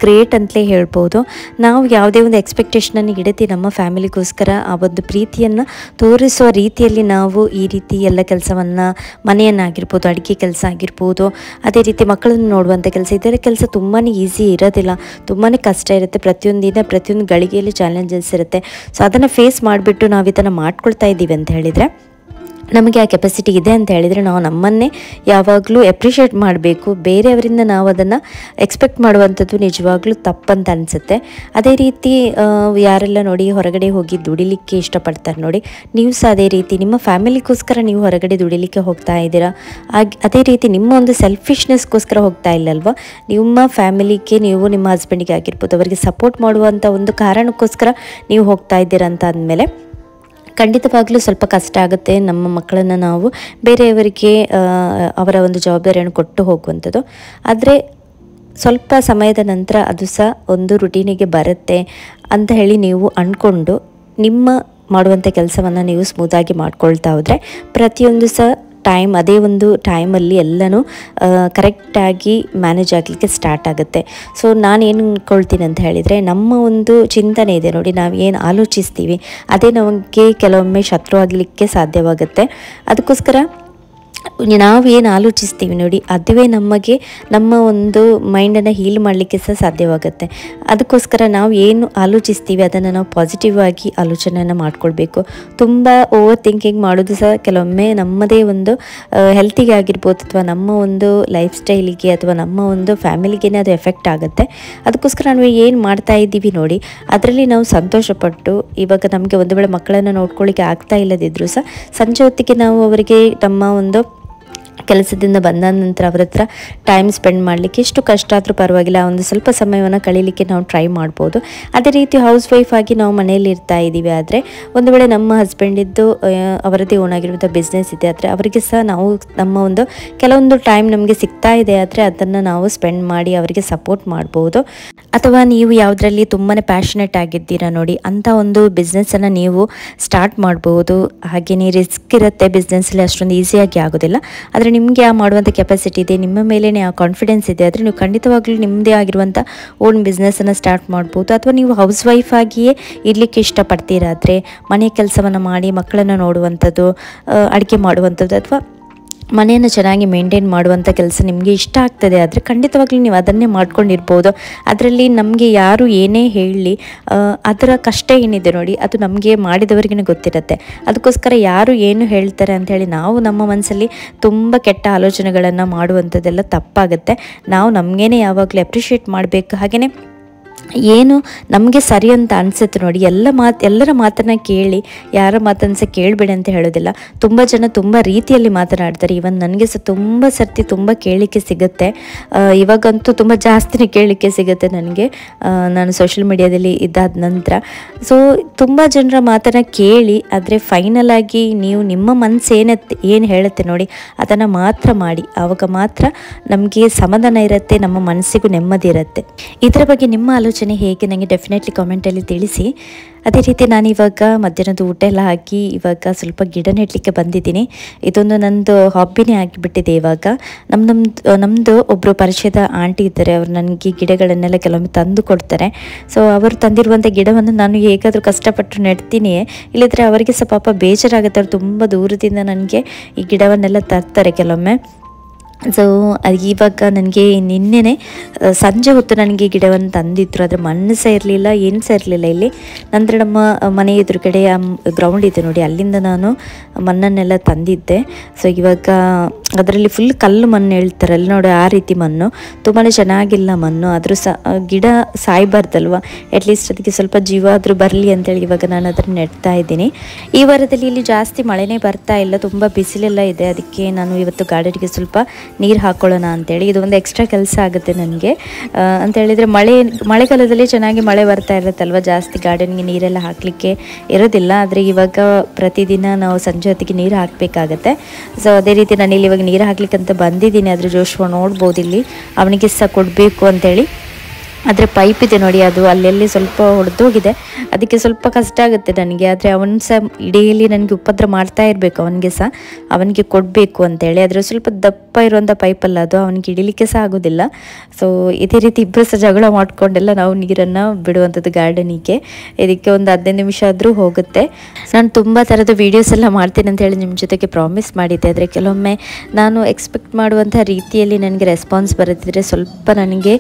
ಗ್ರೇಟ್ ಅಂತಲೇ ಹೇಳ್ಬೋದು. ನಾವು ಯಾವುದೇ ಒಂದು ಎಕ್ಸ್ಪೆಕ್ಟೇಷನನ್ನು ಇಡದೆ ನಮ್ಮ ಫ್ಯಾಮಿಲಿಗೋಸ್ಕರ ಆ ಒಂದು ಪ್ರೀತಿಯನ್ನು ತೋರಿಸುವ ರೀತಿಯಲ್ಲಿ ನಾವು ಈ ರೀತಿ ಎಲ್ಲ ಕೆಲಸವನ್ನು, ಮನೆಯನ್ನಾಗಿರ್ಬೋದು, ಅಡುಗೆ ಕೆಲಸ ಆಗಿರ್ಬೋದು, ಅದೇ ರೀತಿ ಮಕ್ಕಳನ್ನು ನೋಡುವಂಥ ಕೆಲಸ, ಇದರ ಕೆಲಸ ತುಂಬಾ ಈಸಿ ಇರೋದಿಲ್ಲ, ತುಂಬಾ ಕಷ್ಟ ಇರುತ್ತೆ. ಪ್ರತಿಯೊಂದು ಗಳಿಗೆಯಲ್ಲಿ ಚಾಲೆಂಜಸ್ ಇರುತ್ತೆ. ಸೊ ಅದನ್ನು ಫೇಸ್ ಮಾಡಿಬಿಟ್ಟು ನಾವು ಇದನ್ನು ಮಾಡ್ಕೊಳ್ತಾ ಇದ್ದೀವಿ ಅಂತ ಹೇಳಿದರೆ, ನಮಗೆ ಆ ಕೆಪಾಸಿಟಿ ಇದೆ ಅಂತ ಹೇಳಿದರೆ ನಾವು ನಮ್ಮನ್ನೇ ಯಾವಾಗಲೂ ಎಪ್ರಿಷಿಯೇಟ್ ಮಾಡಬೇಕು. ಬೇರೆಯವರಿಂದ ನಾವು ಅದನ್ನು ಎಕ್ಸ್ಪೆಕ್ಟ್ ಮಾಡುವಂಥದ್ದು ನಿಜವಾಗ್ಲೂ ತಪ್ಪಂತ ಅನಿಸುತ್ತೆ. ಅದೇ ರೀತಿ ಯಾರೆಲ್ಲ ನೋಡಿ ಹೊರಗಡೆ ಹೋಗಿ ದುಡಿಲಿಕ್ಕೆ ಇಷ್ಟಪಡ್ತಾರೆ ನೋಡಿ, ನೀವು ಸಹ ಅದೇ ರೀತಿ ನಿಮ್ಮ ಫ್ಯಾಮಿಲಿಗೋಸ್ಕರ ನೀವು ಹೊರಗಡೆ ದುಡಿಲಿಕ್ಕೆ ಹೋಗ್ತಾ ಇದ್ದೀರಾ. ಅದೇ ರೀತಿ ನಿಮ್ಮ ಒಂದು ಸೆಲ್ಫಿಶ್ನೆಸ್ಗೋಸ್ಕರ ಹೋಗ್ತಾ ಇಲ್ಲಲ್ವ, ನಿಮ್ಮ ಫ್ಯಾಮಿಲಿಗೆ ನೀವು ನಿಮ್ಮ ಹಸ್ಬೆಂಡಿಗೆ ಆಗಿರ್ಬೋದು ಅವರಿಗೆ ಸಪೋರ್ಟ್ ಮಾಡುವಂಥ ಒಂದು ಕಾರಣಕ್ಕೋಸ್ಕರ ನೀವು ಹೋಗ್ತಾ ಇದ್ದೀರಾ ಅಂತ ಅಂದಮೇಲೆ ಖಂಡಿತವಾಗ್ಲೂ ಸ್ವಲ್ಪ ಕಷ್ಟ ಆಗುತ್ತೆ. ನಮ್ಮ ಮಕ್ಕಳನ್ನು ನಾವು ಬೇರೆಯವರಿಗೆ ಅವರ ಒಂದು ಜವಾಬ್ದಾರಿಯನ್ನು ಕೊಟ್ಟು ಹೋಗುವಂಥದ್ದು. ಆದರೆ ಸ್ವಲ್ಪ ಸಮಯದ ನಂತರ ಅದು ಸಹ ಒಂದು ರುಟೀನಿಗೆ ಬರುತ್ತೆ ಅಂತ ಹೇಳಿ ನೀವು ಅಂದ್ಕೊಂಡು ನಿಮ್ಮ ಮಾಡುವಂಥ ಕೆಲಸವನ್ನು ನೀವು ಸ್ಮೂತಾಗಿ ಮಾಡ್ಕೊಳ್ತಾ ಹೋದರೆ ಪ್ರತಿಯೊಂದು ಸಹ ಅದೇ ಒಂದು ಟೈಮಲ್ಲಿ ಎಲ್ಲನೂ ಕರೆಕ್ಟಾಗಿ ಮ್ಯಾನೇಜ್ ಆಗಲಿಕ್ಕೆ ಸ್ಟಾರ್ಟ್ ಆಗುತ್ತೆ. ಸೊ ನಾನೇನು ಅಂದ್ಕೊಳ್ತೀನಿ ಅಂತ ಹೇಳಿದರೆ, ನಮ್ಮ ಒಂದು ಚಿಂತನೆ ಇದೆ ನೋಡಿ, ನಾವು ಏನು ಆಲೋಚಿಸ್ತೀವಿ ಅದೇ ನಮಗೆ ಕೆಲವೊಮ್ಮೆ ಶತ್ರು ಆಗಲಿಕ್ಕೆ ಸಾಧ್ಯವಾಗುತ್ತೆ. ಅದಕ್ಕೋಸ್ಕರ ನಾವು ಏನು ಆಲೋಚಿಸ್ತೀವಿ ನೋಡಿ ಅದುವೇ ನಮಗೆ ನಮ್ಮ ಒಂದು ಮೈಂಡನ್ನು ಹೀಲ್ ಮಾಡಲಿಕ್ಕೆ ಸಹ ಸಾಧ್ಯವಾಗುತ್ತೆ. ಅದಕ್ಕೋಸ್ಕರ ನಾವು ಏನು ಆಲೋಚಿಸ್ತೀವಿ ಅದನ್ನು ನಾವು ಪಾಸಿಟಿವ್ ಆಗಿ ಆಲೋಚನೆಯನ್ನು ಮಾಡ್ಕೊಳ್ಬೇಕು. ತುಂಬ ಓವರ್ ಥಿಂಕಿಂಗ್ ಮಾಡೋದು ಸಹ ಕೆಲವೊಮ್ಮೆ ನಮ್ಮದೇ ಒಂದು ಹೆಲ್ತಿಗೆ ಆಗಿರ್ಬೋದು ಅಥವಾ ನಮ್ಮ ಒಂದು ಲೈಫ್ ಸ್ಟೈಲಿಗೆ ಅಥವಾ ನಮ್ಮ ಒಂದು ಫ್ಯಾಮಿಲಿಗೇ ಅದು ಎಫೆಕ್ಟ್ ಆಗುತ್ತೆ. ಅದಕ್ಕೋಸ್ಕರ ನಾವು ಏನು ಮಾಡ್ತಾ ಇದ್ದೀವಿ ನೋಡಿ ಅದರಲ್ಲಿ ನಾವು ಸಂತೋಷಪಟ್ಟು, ಇವಾಗ ನಮಗೆ ಒಂದು ವೇಳೆ ಮಕ್ಕಳನ್ನು ನೋಡ್ಕೊಳ್ಳಿಕ್ಕೆ ಆಗ್ತಾ ಇಲ್ಲದಿದ್ದರೂ ಸಹ ಸಂಜೆ ಹೊತ್ತಿಗೆ ನಾವು ಅವರಿಗೆ ನಮ್ಮ ಒಂದು ಕೆಲಸದಿಂದ ಬಂದ ನಂತರ ಅವರ ಹತ್ರ ಟೈಮ್ ಸ್ಪೆಂಡ್ ಮಾಡಲಿಕ್ಕೆ ಎಷ್ಟು ಕಷ್ಟ ಆದರೂ ಪರವಾಗಿಲ್ಲ, ಒಂದು ಸ್ವಲ್ಪ ಸಮಯವನ್ನು ಕಳೀಲಿಕ್ಕೆ ನಾವು ಟ್ರೈ ಮಾಡ್ಬೋದು. ಅದೇ ರೀತಿ ಹೌಸ್ ವೈಫ್ ಆಗಿ ನಾವು ಮನೆಯಲ್ಲಿ ಇರ್ತಾ ಇದ್ದೀವಿ ಆದರೆ ಒಂದು ವೇಳೆ ನಮ್ಮ ಹಸ್ಬೆಂಡಿದ್ದು ಅವರದ್ದೇ ಓನ್ ಆಗಿರುವಂಥ ಬಿಸ್ನೆಸ್ ಇದೆ ಆದರೆ ಅವರಿಗೆ ಸಹ ನಾವು ನಮ್ಮ ಒಂದು ಕೆಲವೊಂದು ಟೈಮ್ ನಮಗೆ ಸಿಗ್ತಾ ಇದೆ ಆದರೆ ಅದನ್ನು ನಾವು ಸ್ಪೆಂಡ್ ಮಾಡಿ ಅವರಿಗೆ ಸಪೋರ್ಟ್ ಮಾಡ್ಬೋದು. ಅಥವಾ ನೀವು ಯಾವುದರಲ್ಲಿ ತುಂಬಾ ಪ್ಯಾಷನೆಟ್ ಆಗಿದ್ದೀರಾ ನೋಡಿ ಅಂಥ ಒಂದು ಬಿಸ್ನೆಸ್ಸನ್ನು ನೀವು ಸ್ಟಾರ್ಟ್ ಮಾಡ್ಬೋದು. ಹಾಗೆಯೇ ರಿಸ್ಕ್ ಇರುತ್ತೆ ಬಿಸ್ನೆಸ್ಸಲ್ಲಿ, ಅಷ್ಟೊಂದು ಈಸಿಯಾಗಿ ಆಗೋದಿಲ್ಲ. ಆದರೆ ನಿಮಗೆ ಆ ಮಾಡುವಂಥ ಕೆಪಾಸಿಟಿ ಇದೆ, ನಿಮ್ಮ ಮೇಲೇ ಆ ಕಾನ್ಫಿಡೆನ್ಸ್ ಇದೆ ಆದರೆ ನೀವು ಖಂಡಿತವಾಗ್ಲೂ ನಿಮ್ಮದೇ ಆಗಿರುವಂಥ ಓನ್ ಬಿಸ್ನೆಸ್ಸನ್ನು ಸ್ಟಾರ್ಟ್ ಮಾಡ್ಬೋದು. ಅಥವಾ ನೀವು ಹೌಸ್ ವೈಫ್ ಆಗಿಯೇ ಇರಲಿಕ್ಕೆ ಇಷ್ಟಪಡ್ತೀರಾದರೆ ಮನೆ ಕೆಲಸವನ್ನು ಮಾಡಿ ಮಕ್ಕಳನ್ನು ನೋಡುವಂಥದ್ದು, ಅಡುಗೆ ಮಾಡುವಂಥದ್ದು ಅಥವಾ ಮನೆಯನ್ನು ಚೆನ್ನಾಗಿ ಮೇಂಟೈನ್ ಮಾಡುವಂಥ ಕೆಲಸ ನಿಮಗೆ ಇಷ್ಟ ಆಗ್ತದೆ ಆದರೆ ಖಂಡಿತವಾಗ್ಲೂ ನೀವು ಅದನ್ನೇ ಮಾಡ್ಕೊಂಡಿರ್ಬೋದು. ಅದರಲ್ಲಿ ನಮಗೆ ಯಾರು ಏನೇ ಹೇಳಲಿ ಅದರ ಕಷ್ಟ ಏನಿದೆ ನೋಡಿ ಅದು ನಮಗೆ ಮಾಡಿದವರಿಗೇ ಗೊತ್ತಿರುತ್ತೆ. ಅದಕ್ಕೋಸ್ಕರ ಯಾರು ಏನು ಹೇಳ್ತಾರೆ ಅಂಥೇಳಿ ನಾವು ನಮ್ಮ ಮನಸ್ಸಲ್ಲಿ ತುಂಬ ಕೆಟ್ಟ ಆಲೋಚನೆಗಳನ್ನು ಮಾಡುವಂಥದ್ದೆಲ್ಲ ತಪ್ಪಾಗುತ್ತೆ. ನಾವು ನಮಗೇನೆ ಯಾವಾಗಲೂ ಅಪ್ರಿಷಿಯೇಟ್ ಮಾಡಬೇಕು. ಹಾಗೆಯೇ ಏನು ನಮಗೆ ಸರಿ ಅಂತ ಅನಿಸುತ್ತೆ ನೋಡಿ, ಎಲ್ಲರ ಮಾತನ್ನು ಕೇಳಿ ಯಾರ ಮಾತನ್ನು ಸಹ ಕೇಳಬೇಡಿ ಅಂತ ಹೇಳೋದಿಲ್ಲ. ತುಂಬ ಜನ ತುಂಬ ರೀತಿಯಲ್ಲಿ ಮಾತನಾಡ್ತಾರೆ. ಇವನ್ ನನಗೆ ಸಹ ತುಂಬ ಸರ್ತಿ ತುಂಬ ಕೇಳಲಿಕ್ಕೆ ಸಿಗುತ್ತೆ. ಇವಾಗಂತೂ ತುಂಬ ಜಾಸ್ತಿನೇ ಕೇಳಲಿಕ್ಕೆ ಸಿಗುತ್ತೆ ನನಗೆ, ನಾನು ಸೋಷಿಯಲ್ ಮೀಡಿಯಾದಲ್ಲಿ ಇದ್ದಾದ ನಂತರ. ಸೊ ತುಂಬ ಜನರ ಮಾತನ್ನು ಕೇಳಿ, ಆದರೆ ಫೈನಲ್ ಆಗಿ ನೀವು ನಿಮ್ಮ ಮನಸ್ಸು ಏನು ಹೇಳುತ್ತೆ ನೋಡಿ ಅದನ್ನು ಮಾತ್ರ ಮಾಡಿ. ಆವಾಗ ಮಾತ್ರ ನಮಗೆ ಸಮಾಧಾನ ಇರುತ್ತೆ, ನಮ್ಮ ಮನಸ್ಸಿಗೂ ನೆಮ್ಮದಿ ಇರುತ್ತೆ. ಇದರ ಬಗ್ಗೆ ನಿಮ್ಮ ಆಲೋಚನೆ ಹೇಗೆ ನನಗೆ ಡೆಫಿನೆಟ್ಲಿ ಕಾಮೆಂಟಲ್ಲಿ ತಿಳಿಸಿ. ಅದೇ ರೀತಿ ನಾನು ಇವಾಗ ಮಧ್ಯಾಹ್ನದ ಊಟ ಎಲ್ಲ ಹಾಕಿ ಇವಾಗ ಸ್ವಲ್ಪ ಗಿಡ ನೆಡಲಿಕ್ಕೆ ಬಂದಿದ್ದೀನಿ. ಇದೊಂದು ನಂದು ಹಾಬಿನೇ ಆಗಿಬಿಟ್ಟಿದೆ ಇವಾಗ. ನಮ್ಮದು ಒಬ್ಬರು ಪರಿಚಯದ ಆಂಟಿ ಇದ್ದಾರೆ, ಅವರು ನನಗೆ ಗಿಡಗಳನ್ನೆಲ್ಲ ಕೆಲವೊಮ್ಮೆ ತಂದು ಕೊಡ್ತಾರೆ. ಸೊ ಅವರು ತಂದಿರುವಂಥ ಗಿಡವನ್ನು ನಾನು ಹೇಗಾದರೂ ಕಷ್ಟಪಟ್ಟು ನೆಡ್ತೀನಿ, ಇಲ್ಲದ್ರೆ ಅವರಿಗೆ ಸಹ ಪಾಪ ಬೇಜಾರಾಗುತ್ತೆ. ಅವ್ರು ತುಂಬ ದೂರದಿಂದ ನನಗೆ ಈ ಗಿಡವನ್ನೆಲ್ಲ ತರ್ತಾರೆ ಕೆಲವೊಮ್ಮೆ. ಸೊ ಇವಾಗ ನನಗೆ ನಿನ್ನೆನೆ ಸಂಜೆ ಹೊತ್ತು ನನಗೆ ಗಿಡವನ್ನು ತಂದಿದ್ರು, ಆದರೆ ಮಣ್ಣು ಸಹ ಇರಲಿಲ್ಲ, ಏನು ಸಹ ಇರಲಿಲ್ಲ. ಇಲ್ಲಿ ನಂತರ ನಮ್ಮ ಮನೆ ಎದುರುಗಡೆ ಗ್ರೌಂಡ್ ಇದೆ ನೋಡಿ, ಅಲ್ಲಿಂದ ನಾನು ಮಣ್ಣನ್ನೆಲ್ಲ ತಂದಿದ್ದೆ. ಸೊ ಇವಾಗ ಅದರಲ್ಲಿ ಫುಲ್ ಕಲ್ಲು ಮಣ್ಣು ಹೇಳ್ತಾರಲ್ಲ ನೋಡಿ, ಆ ರೀತಿ ಮಣ್ಣು ತುಂಬಾ ಚೆನ್ನಾಗಿಲ್ಲ ಮಣ್ಣು. ಆದರೂ ಸಹ ಗಿಡ ಸಾಯಬಾರ್ದಲ್ವ, ಅಟ್ಲೀಸ್ಟ್ ಅದಕ್ಕೆ ಸ್ವಲ್ಪ ಜೀವ ಆದರೂ ಬರಲಿ ಅಂತೇಳಿ ಇವಾಗ ನಾನು ಅದನ್ನು ನೆಡ್ತಾ ಇದ್ದೀನಿ. ಈ ವಾರದಲ್ಲಿ ಇಲ್ಲಿ ಜಾಸ್ತಿ ಮಳೆನೇ ಬರ್ತಾ ಇಲ್ಲ, ತುಂಬ ಬಿಸಿಲೆಲ್ಲ ಇದೆ. ಅದಕ್ಕೆ ನಾನು ಇವತ್ತು ಗಾರ್ಡನ್ಗೆ ಸ್ವಲ್ಪ ನೀರು ಹಾಕ್ಕೊಳ್ಳೋಣ ಅಂತೇಳಿ, ಇದು ಒಂದು ಎಕ್ಸ್ಟ್ರಾ ಕೆಲಸ ಆಗುತ್ತೆ ನನಗೆ. ಅಂತೇಳಿದರೆ ಮಳೆಗಾಲದಲ್ಲಿ ಚೆನ್ನಾಗಿ ಮಳೆ ಬರ್ತಾ ಇರುತ್ತಲ್ವ, ಜಾಸ್ತಿ ಗಾರ್ಡನ್ಗೆ ನೀರೆಲ್ಲ ಹಾಕಲಿಕ್ಕೆ ಇರೋದಿಲ್ಲ. ಆದರೆ ಇವಾಗ ಪ್ರತಿದಿನ ನಾವು ಸಂಜೆ ಹೊತ್ತಿಗೆ ನೀರು ಹಾಕಬೇಕಾಗತ್ತೆ. ಸೊ ಅದೇ ರೀತಿ ನಾನು ಇಲ್ಲಿ ಇವಾಗ ನೀರು ಹಾಕ್ಲಿಕ್ಕಂತ ಬಂದಿದ್ದೀನಿ. ಆದರೆ ಜೋಶ್ವ ನೋಡ್ಬೋದು ಇಲ್ಲಿ ಅವನಿಗೆ ಸಹ ಕೊಡಬೇಕು ಅಂತೇಳಿ. ಆದರೆ ಪೈಪ್ ಇದೆ ನೋಡಿ, ಅದು ಅಲ್ಲೆಲ್ಲಿ ಸ್ವಲ್ಪ ಹೊಡೆದೋಗಿದೆ, ಅದಕ್ಕೆ ಸ್ವಲ್ಪ ಕಷ್ಟ ಆಗುತ್ತೆ ನನಗೆ. ಆದರೆ ಅವನು ಸಹ ಡೈಲಿ ನನಗೆ ಉಪದ್ರ ಮಾಡ್ತಾ ಇರಬೇಕು, ಅವನಿಗೆ ಸಹ ಅವನಿಗೆ ಕೊಡಬೇಕು ಅಂತೇಳಿ. ಆದರೆ ಸ್ವಲ್ಪ ದಪ್ಪ ಇರುವಂಥ ಪೈಪಲ್ಲ ಅದು, ಅವನಿಗೆ ಹಿಡಿಲಿಕ್ಕೆ ಸಹ ಆಗೋದಿಲ್ಲ. ಸೊ ಇದೇ ರೀತಿ ಇಬ್ಬರು ಸಹ ಜಗಳ ಮಾಡಿಕೊಂಡೆಲ್ಲ ನಾವು ನೀರನ್ನು ಬಿಡುವಂಥದ್ದು ಗಾರ್ಡನಿಗೆ. ಇದಕ್ಕೆ ಒಂದು 15 ನಿಮಿಷ ಆದರೂ ಹೋಗುತ್ತೆ. ನಾನು ತುಂಬ ಥರದ ವೀಡಿಯೋಸ್ ಎಲ್ಲ ಮಾಡ್ತೀನಿ ಅಂತ ಹೇಳಿ ನಿಮ್ಮ ಜೊತೆಗೆ ಪ್ರಾಮಿಸ್ ಮಾಡಿದ್ದೆ. ಆದರೆ ಕೆಲವೊಮ್ಮೆ ನಾನು ಎಕ್ಸ್ಪೆಕ್ಟ್ ಮಾಡುವಂಥ ರೀತಿಯಲ್ಲಿ ನನಗೆ ರೆಸ್ಪಾನ್ಸ್ ಬರುತ್ತಿದ್ದರೆ ಸ್ವಲ್ಪ ನನಗೆ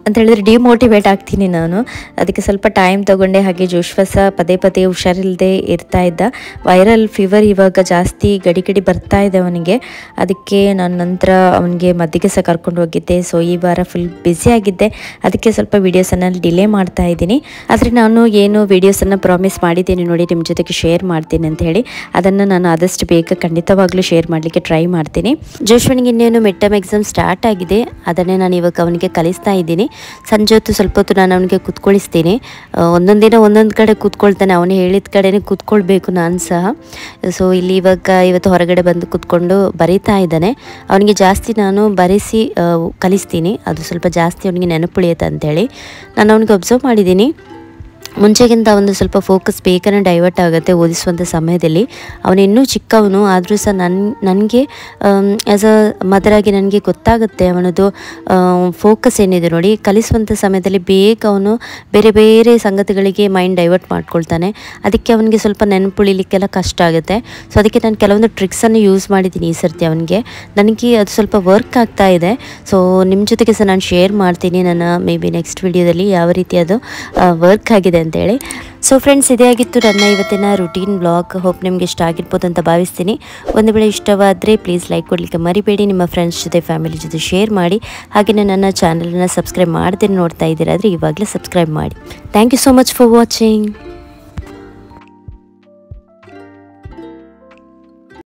ಅಂತ ಹೇಳಿದ್ರೆ ಡಿಮೋಟಿವೇಟ್ ಆಗ್ತೀನಿ ನಾನು. ಅದಕ್ಕೆ ಸ್ವಲ್ಪ ಟೈಮ್ ತೊಗೊಂಡೆ. ಹಾಗೆ ಜೋಶ್ವ ಸಹ ಪದೇ ಹುಷಾರಿಲ್ಲದೆ ಇರ್ತಾ ಇದ್ದ. ವೈರಲ್ ಫೀವರ್ ಇವಾಗ ಜಾಸ್ತಿ ಗಡಿ ಬರ್ತಾ ಇದೆ ಅವನಿಗೆ. ಅದಕ್ಕೆ ನಾನು ನಂತರ ಅವನಿಗೆ ಮದ್ದಿಗೆ ಸಹ ಕರ್ಕೊಂಡು ಹೋಗಿದ್ದೆ. ಸೊ ಈ ವಾರ ಫುಲ್ ಬ್ಯುಸಿ ಆಗಿದ್ದೆ, ಅದಕ್ಕೆ ಸ್ವಲ್ಪ ವೀಡಿಯೋಸನ್ನು ಡಿಲೇ ಮಾಡ್ತಾ ಇದ್ದೀನಿ. ಆದರೆ ನಾನು ಏನು ವೀಡಿಯೋಸನ್ನು ಪ್ರಾಮಿಸ್ ಮಾಡಿದ್ದೀನಿ ನೋಡಿ ನಿಮ್ಮ ಜೊತೆಗೆ ಶೇರ್ ಮಾಡ್ತೀನಿ ಅಂತ ಹೇಳಿ, ಅದನ್ನು ನಾನು ಆದಷ್ಟು ಬೇಗ ಖಂಡಿತವಾಗ್ಲೂ ಶೇರ್ ಮಾಡಲಿಕ್ಕೆ ಟ್ರೈ ಮಾಡ್ತೀನಿ. ಜೋಶ್ವನಿಗೆ ಇನ್ನೇನು ಮಿಡ್ ಟರ್ಮ್ ಎಕ್ಸಾಮ್ ಸ್ಟಾರ್ಟ್ ಆಗಿದೆ, ಅದನ್ನೇ ನಾನು ಇವಾಗ ಅವನಿಗೆ ಕಲಿಸ್ತಾ ಇದ್ದೀನಿ. ಸಂಜೆ ಹೊತ್ತು ಸ್ವಲ್ಪ ಹೊತ್ತು ನಾನು ಅವನಿಗೆ ಕೂತ್ಕೊಳಿಸ್ತೀನಿ. ಒಂದೊಂದು ದಿನ ಒಂದೊಂದು ಕಡೆ ಕೂತ್ಕೊಳ್ತಾನೆ, ಅವನು ಹೇಳಿದ ಕಡೆನೇ ಕೂತ್ಕೊಳ್ಬೇಕು ನಾನು ಸಹ. ಸೊ ಇಲ್ಲಿ ಇವತ್ತು ಹೊರಗಡೆ ಬಂದು ಕೂತ್ಕೊಂಡು ಬರೀತಾ ಇದ್ದಾನೆ. ಅವನಿಗೆ ಜಾಸ್ತಿ ನಾನು ಬರೆಸಿ ಕಲಿಸ್ತೀನಿ, ಅದು ಸ್ವಲ್ಪ ಜಾಸ್ತಿ ಅವನಿಗೆ ನೆನಪುಳಿಯುತ್ತೆ ಅಂಥೇಳಿ ನಾನು ಅವನಿಗೆ ಅಬ್ಸರ್ವ್ ಮಾಡಿದ್ದೀನಿ. ಮುಂಚೆಗಿಂತ ಒಂದು ಸ್ವಲ್ಪ ಫೋಕಸ್ ಬೇಗನೆ ಡೈವರ್ಟ್ ಆಗುತ್ತೆ ಓದಿಸುವಂಥ ಸಮಯದಲ್ಲಿ. ಅವನು ಇನ್ನೂ ಚಿಕ್ಕವನು, ಆದರೂ ಸಹ ನನಗೆ ಆ್ಯಸ್ ಅ ಮದರಾಗಿ ನನಗೆ ಗೊತ್ತಾಗುತ್ತೆ ಅವನದು ಫೋಕಸ್ ಏನಿದೆ ನೋಡಿ. ಕಲಿಸುವಂಥ ಸಮಯದಲ್ಲಿ ಬೇಗ ಅವನು ಬೇರೆ ಬೇರೆ ಸಂಗತಿಗಳಿಗೆ ಮೈಂಡ್ ಡೈವರ್ಟ್ ಮಾಡ್ಕೊಳ್ತಾನೆ. ಅದಕ್ಕೆ ಅವನಿಗೆ ಸ್ವಲ್ಪ ನೆನಪುಳಿಲಿಕ್ಕೆಲ್ಲ ಕಷ್ಟ ಆಗುತ್ತೆ. ಸೊ ಅದಕ್ಕೆ ನಾನು ಕೆಲವೊಂದು ಟ್ರಿಕ್ಸನ್ನು ಯೂಸ್ ಮಾಡಿದ್ದೀನಿ ಈ ಸರ್ತಿ ಅವನಿಗೆ. ನನಗೆ ಅದು ಸ್ವಲ್ಪ ವರ್ಕ್ ಆಗ್ತಾ ಇದೆ. ಸೊ ನಿಮ್ಮ ಜೊತೆಗೆ ಸಹ ನಾನು ಶೇರ್ ಮಾಡ್ತೀನಿ ನನ್ನ ಮೇ ಬಿ ನೆಕ್ಸ್ಟ್ ವಿಡಿಯೋದಲ್ಲಿ ಯಾವ ರೀತಿ ಅದು ವರ್ಕ್ ಆಗಿದೆ ಅಂತೇಳಿ. ಸೊ ಫ್ರೆಂಡ್ಸ್, ಇದೇ ಆಗಿತ್ತು ನನ್ನ ಇವತ್ತಿನ ರುಟೀನ್ ಬ್ಲಾಗ್. ಹೋಪ್ ನಿಮಗೆ ಇಷ್ಟ ಆಗಿರ್ಬೋದು ಅಂತ ಭಾವಿಸ್ತೀನಿ. ಒಂದು ವೇಳೆ ಇಷ್ಟವಾದರೆ ಪ್ಲೀಸ್ ಲೈಕ್ ಕೊಡಲಿಕ್ಕೆ ಮರಿಬೇಡಿ. ನಿಮ್ಮ ಫ್ರೆಂಡ್ಸ್ ಜೊತೆ ಫ್ಯಾಮಿಲಿ ಜೊತೆ ಶೇರ್ ಮಾಡಿ. ಹಾಗೆಯೇ ನನ್ನ ಚಾನಲನ್ನು ಸಬ್ಸ್ಕ್ರೈಬ್ ಮಾಡದೇ ನೋಡ್ತಾ ಇದ್ದೀರಾದರೆ ಇವಾಗಲೇ ಸಬ್ಸ್ಕ್ರೈಬ್ ಮಾಡಿ. Thank you so much for watching.